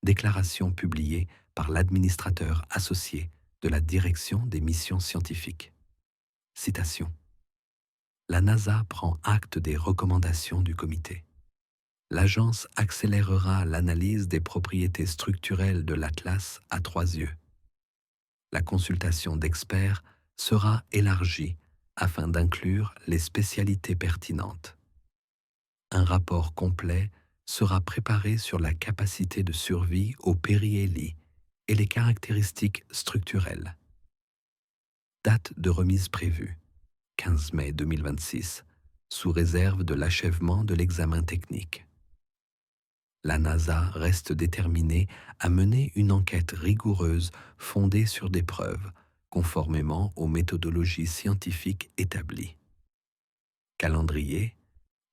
Déclaration publiée par l'administrateur associé de la Direction des missions scientifiques. Citation. La NASA prend acte des recommandations du comité. L'agence accélérera l'analyse des propriétés structurelles de l'Atlas à 3 yeux. La consultation d'experts sera élargie afin d'inclure les spécialités pertinentes. Un rapport complet sera préparé sur la capacité de survie au périhélie et les caractéristiques structurelles. Date de remise prévue, 15 mai 2026, sous réserve de l'achèvement de l'examen technique. La NASA reste déterminée à mener une enquête rigoureuse fondée sur des preuves, conformément aux méthodologies scientifiques établies. Calendrier,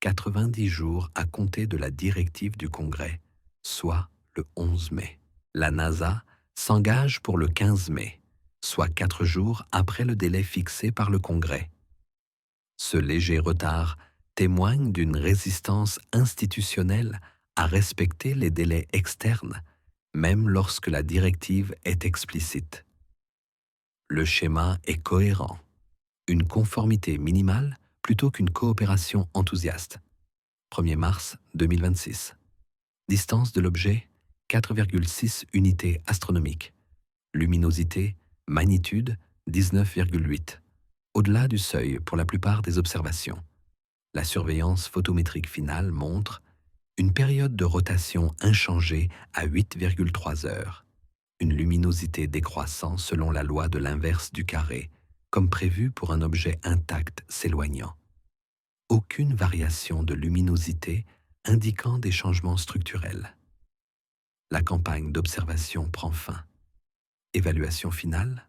90 jours à compter de la directive du Congrès, soit le 11 mai. La NASA s'engage pour le 15 mai, soit 4 jours après le délai fixé par le Congrès. Ce léger retard témoigne d'une résistance institutionnelle à respecter les délais externes, même lorsque la directive est explicite. Le schéma est cohérent. Une conformité minimale plutôt qu'une coopération enthousiaste. 1er mars 2026. Distance de l'objet, 4,6 unités astronomiques. Luminosité, magnitude, 19,8. Au-delà du seuil pour la plupart des observations. La surveillance photométrique finale montre une période de rotation inchangée à 8,3 heures. Une luminosité décroissant selon la loi de l'inverse du carré, comme prévu pour un objet intact s'éloignant. Aucune variation de luminosité indiquant des changements structurels. La campagne d'observation prend fin. Évaluation finale.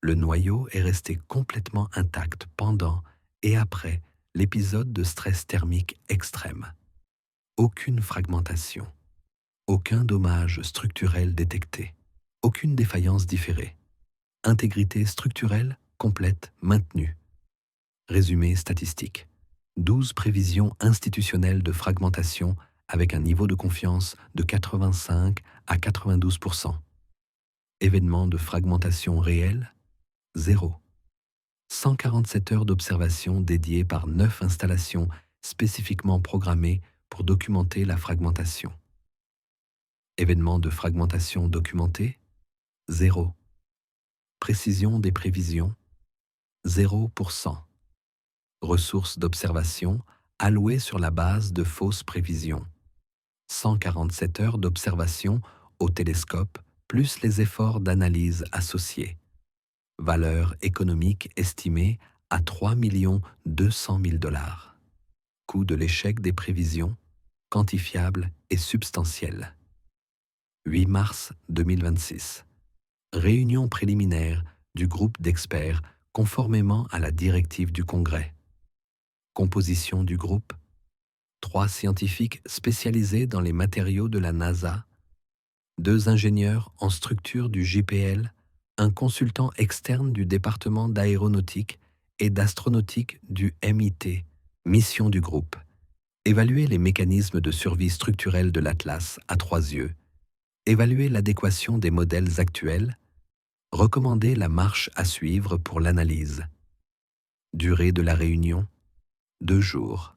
Le noyau est resté complètement intact pendant et après l'épisode de stress thermique extrême. Aucune fragmentation. Aucun dommage structurel détecté. Aucune défaillance différée. Intégrité structurelle complète maintenue. Résumé statistique. 12 prévisions institutionnelles de fragmentation avec un niveau de confiance de 85 à 92%. Événements de fragmentation réelle, 0. 147 heures d'observation dédiées par 9 installations spécifiquement programmées pour documenter la fragmentation. Événements de fragmentation documentés, 0. Précision des prévisions, 0%. Ressources d'observation allouées sur la base de fausses prévisions. 147 heures d'observation au télescope plus les efforts d'analyse associés. Valeur économique estimée à 3 200 000 $. Coût de l'échec des prévisions, quantifiable et substantiel. 8 mars 2026. Réunion préliminaire du groupe d'experts conformément à la directive du Congrès. Composition du groupe: 3 scientifiques spécialisés dans les matériaux de la NASA, 2 ingénieurs en structure du JPL, un consultant externe du département d'aéronautique et d'astronautique du MIT. Mission du groupe: évaluer les mécanismes de survie structurelle de l'Atlas à 3 yeux, évaluer l'adéquation des modèles actuels, recommander la marche à suivre pour l'analyse. Durée de la réunion: 2 jours.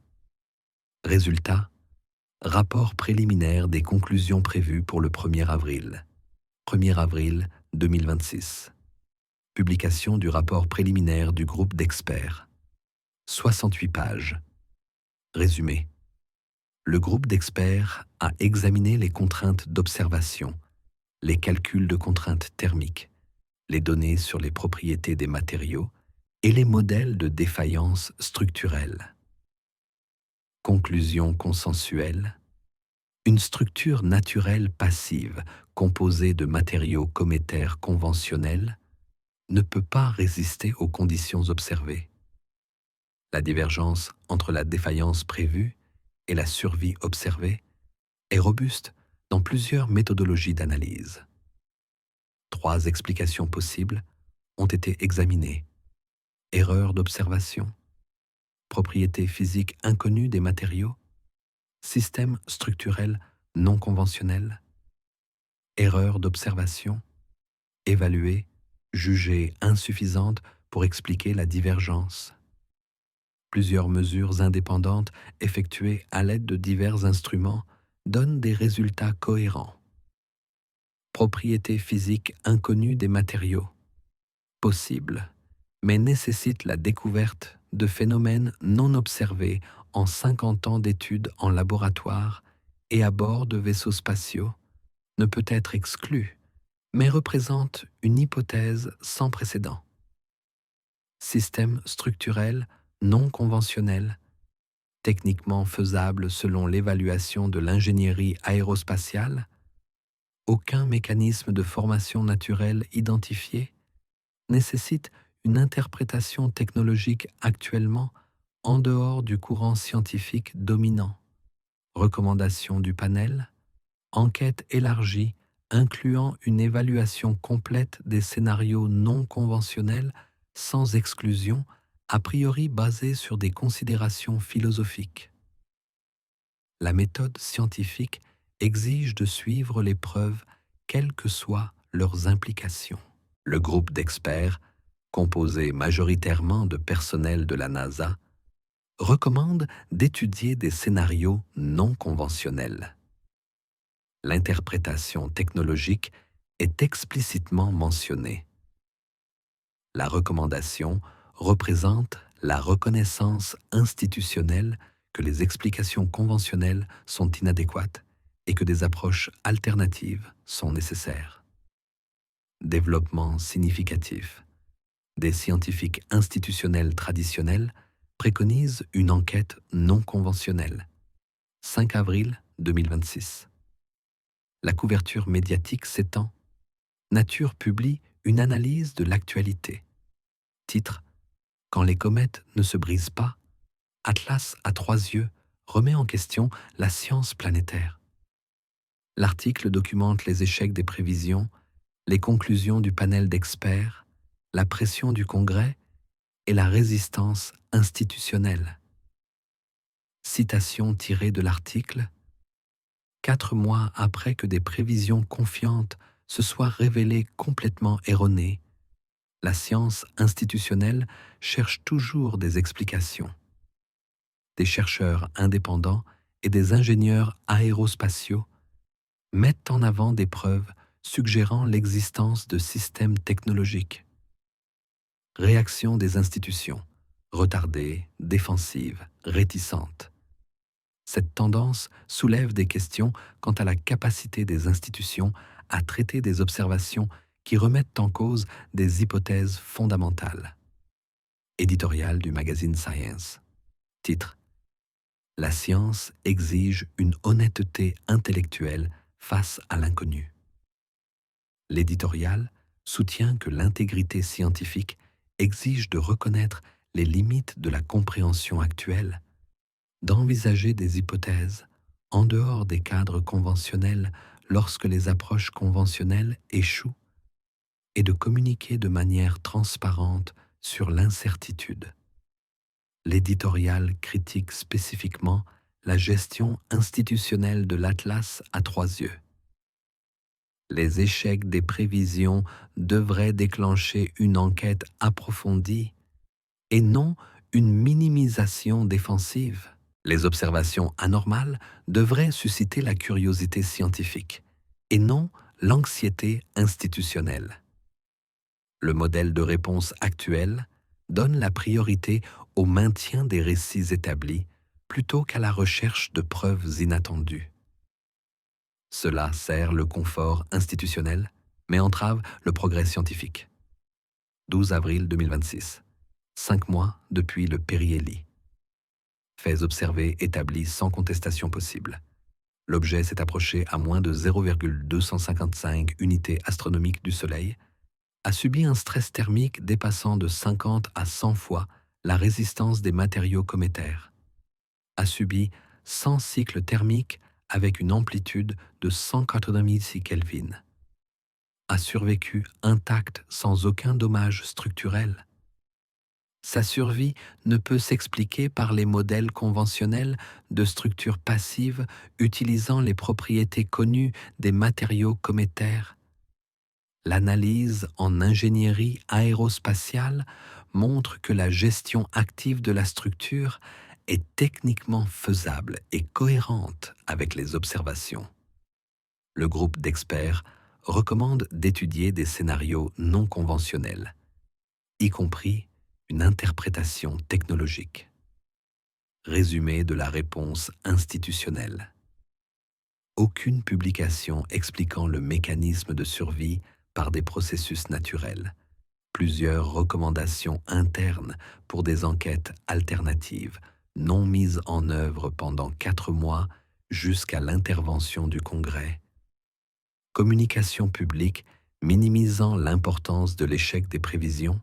Résultat: rapport préliminaire des conclusions prévues pour le 1er avril. 1er avril 2026. Publication du rapport préliminaire du groupe d'experts. 68 pages. Résumé. Le groupe d'experts a examiné les contraintes d'observation, les calculs de contraintes thermiques, les données sur les propriétés des matériaux et les modèles de défaillance structurelle. Conclusion consensuelle: une structure naturelle passive composée de matériaux cométaires conventionnels ne peut pas résister aux conditions observées. La divergence entre la défaillance prévue et la survie observée est robuste dans plusieurs méthodologies d'analyse. 3 explications possibles ont été examinées: erreur d'observation, propriétés physiques inconnues des matériaux, système structurel non conventionnel, erreur d'observation, évaluée, jugée insuffisante pour expliquer la divergence. Plusieurs mesures indépendantes effectuées à l'aide de divers instruments donnent des résultats cohérents. Propriétés physiques inconnues des matériaux. Possible, mais nécessite la découverte de phénomènes non observés en 50 ans d'études en laboratoire et à bord de vaisseaux spatiaux, ne peut être exclu, mais représente une hypothèse sans précédent. Système structurel non conventionnel, techniquement faisable selon l'évaluation de l'ingénierie aérospatiale, aucun mécanisme de formation naturelle identifié, nécessite une interprétation technologique actuellement en dehors du courant scientifique dominant. Recommandation du panel: enquête élargie incluant une évaluation complète des scénarios non conventionnels sans exclusion, a priori basée sur des considérations philosophiques. La méthode scientifique exige de suivre les preuves, quelles que soient leurs implications. Le groupe d'experts, composé majoritairement de personnel de la NASA, recommande d'étudier des scénarios non conventionnels. L'interprétation technologique est explicitement mentionnée. La recommandation représente la reconnaissance institutionnelle que les explications conventionnelles sont inadéquates et que des approches alternatives sont nécessaires. Développement significatif. Des scientifiques institutionnels traditionnels préconisent une enquête non conventionnelle. 5 avril 2026. La couverture médiatique s'étend. Nature publie une analyse de l'actualité. Titre: quand les comètes ne se brisent pas, Atlas à 3 yeux remet en question la science planétaire. L'article documente les échecs des prévisions, les conclusions du panel d'experts, la pression du Congrès et la résistance institutionnelle. Citation tirée de l'article: 4 mois après que des prévisions confiantes se soient révélées complètement erronées, la science institutionnelle cherche toujours des explications. Des chercheurs indépendants et des ingénieurs aérospatiaux mettent en avant des preuves suggérant l'existence de systèmes technologiques. Réaction des institutions: retardée, défensive, réticente. Cette tendance soulève des questions quant à la capacité des institutions à traiter des observations qui remettent en cause des hypothèses fondamentales. Éditorial du magazine Science. Titre: La science exige une honnêteté intellectuelle face à l'inconnu. L'éditorial soutient que l'intégrité scientifique exige de reconnaître les limites de la compréhension actuelle, d'envisager des hypothèses en dehors des cadres conventionnels lorsque les approches conventionnelles échouent et de communiquer de manière transparente sur l'incertitude. L'éditorial critique spécifiquement la gestion institutionnelle de l'Atlas à 3 yeux. Les échecs des prévisions devraient déclencher une enquête approfondie et non une minimisation défensive. Les observations anormales devraient susciter la curiosité scientifique et non l'anxiété institutionnelle. Le modèle de réponse actuel donne la priorité au maintien des récits établis plutôt qu'à la recherche de preuves inattendues. Cela sert le confort institutionnel, mais entrave le progrès scientifique. 12 avril 2026. 5 mois depuis le périhélie. Faits observés établis sans contestation possible. L'objet s'est approché à moins de 0,255 unités astronomiques du Soleil, a subi un stress thermique dépassant de 50 à 100 fois la résistance des matériaux cométaires, a subi 100 cycles thermiques avec une amplitude de 180 000 Kelvin, a survécu intact sans aucun dommage structurel. Sa survie ne peut s'expliquer par les modèles conventionnels de structures passives utilisant les propriétés connues des matériaux cométaires. L'analyse en ingénierie aérospatiale montre que la gestion active de la structure est techniquement faisable et cohérente avec les observations. Le groupe d'experts recommande d'étudier des scénarios non conventionnels, y compris une interprétation technologique. Résumé de la réponse institutionnelle. Aucune publication expliquant le mécanisme de survie par des processus naturels. Plusieurs recommandations internes pour des enquêtes alternatives non mises en œuvre pendant 4 mois jusqu'à l'intervention du Congrès. Communication publique minimisant l'importance de l'échec des prévisions.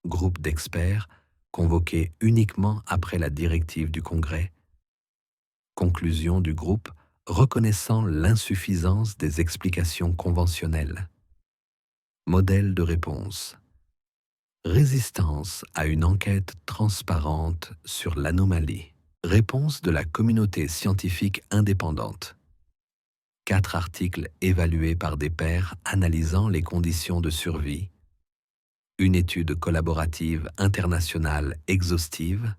Groupe d'experts convoqué uniquement après la directive du Congrès. Conclusion du groupe reconnaissant l'insuffisance des explications conventionnelles. Modèle de réponse. Résistance à une enquête transparente sur l'anomalie. Réponse de la communauté scientifique indépendante. 4 articles évalués par des pairs analysant les conditions de survie. Une étude collaborative internationale exhaustive.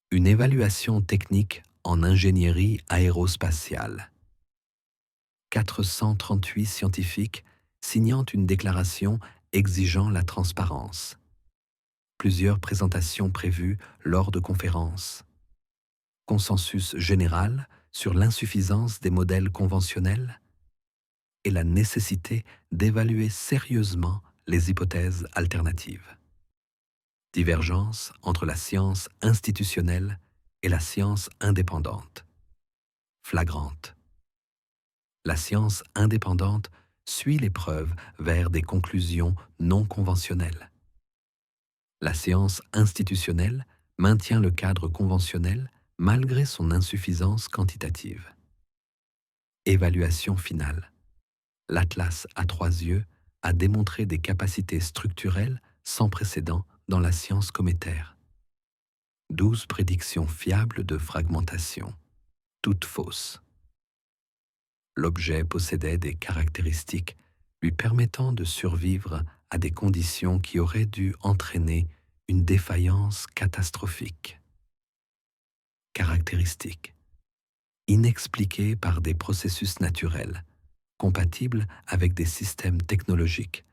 Une évaluation technique en ingénierie aérospatiale. 438 scientifiques signant une déclaration exigeant la transparence. Plusieurs présentations prévues lors de conférences. Consensus général sur l'insuffisance des modèles conventionnels et la nécessité d'évaluer sérieusement les hypothèses alternatives. Divergence entre la science institutionnelle et la science indépendante. Flagrante. La science indépendante suit les preuves vers des conclusions non conventionnelles. La science institutionnelle maintient le cadre conventionnel malgré son insuffisance quantitative. Évaluation finale. L'Atlas à 3 yeux a démontré des capacités structurelles sans précédent dans la science cométaire. 12 prédictions fiables de fragmentation, toutes fausses. L'objet possédait des caractéristiques lui permettant de survivre à des conditions qui auraient dû entraîner une défaillance catastrophique. Caractéristiques inexpliquées par des processus naturels, compatibles avec des systèmes technologiques,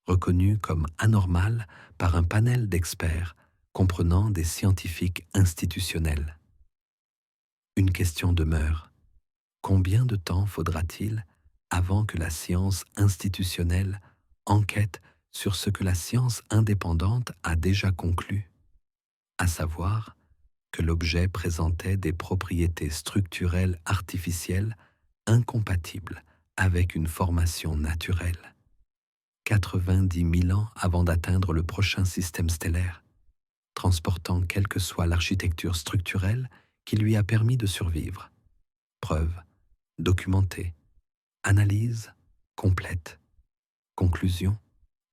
reconnus comme anormales par un panel d'experts comprenant des scientifiques institutionnels. Une question demeure. Combien de temps faudra-t-il avant que la science institutionnelle enquête sur ce que la science indépendante a déjà conclu, à savoir que l'objet présentait des propriétés structurelles artificielles incompatibles avec une formation naturelle. 90 000 ans avant d'atteindre le prochain système stellaire, transportant quelle que soit l'architecture structurelle qui lui a permis de survivre. Preuve documentée. Analyse complète. Conclusion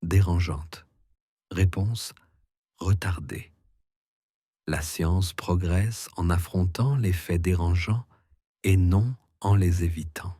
dérangeante. Réponse retardée. La science progresse en affrontant les faits dérangeants et non en les évitant.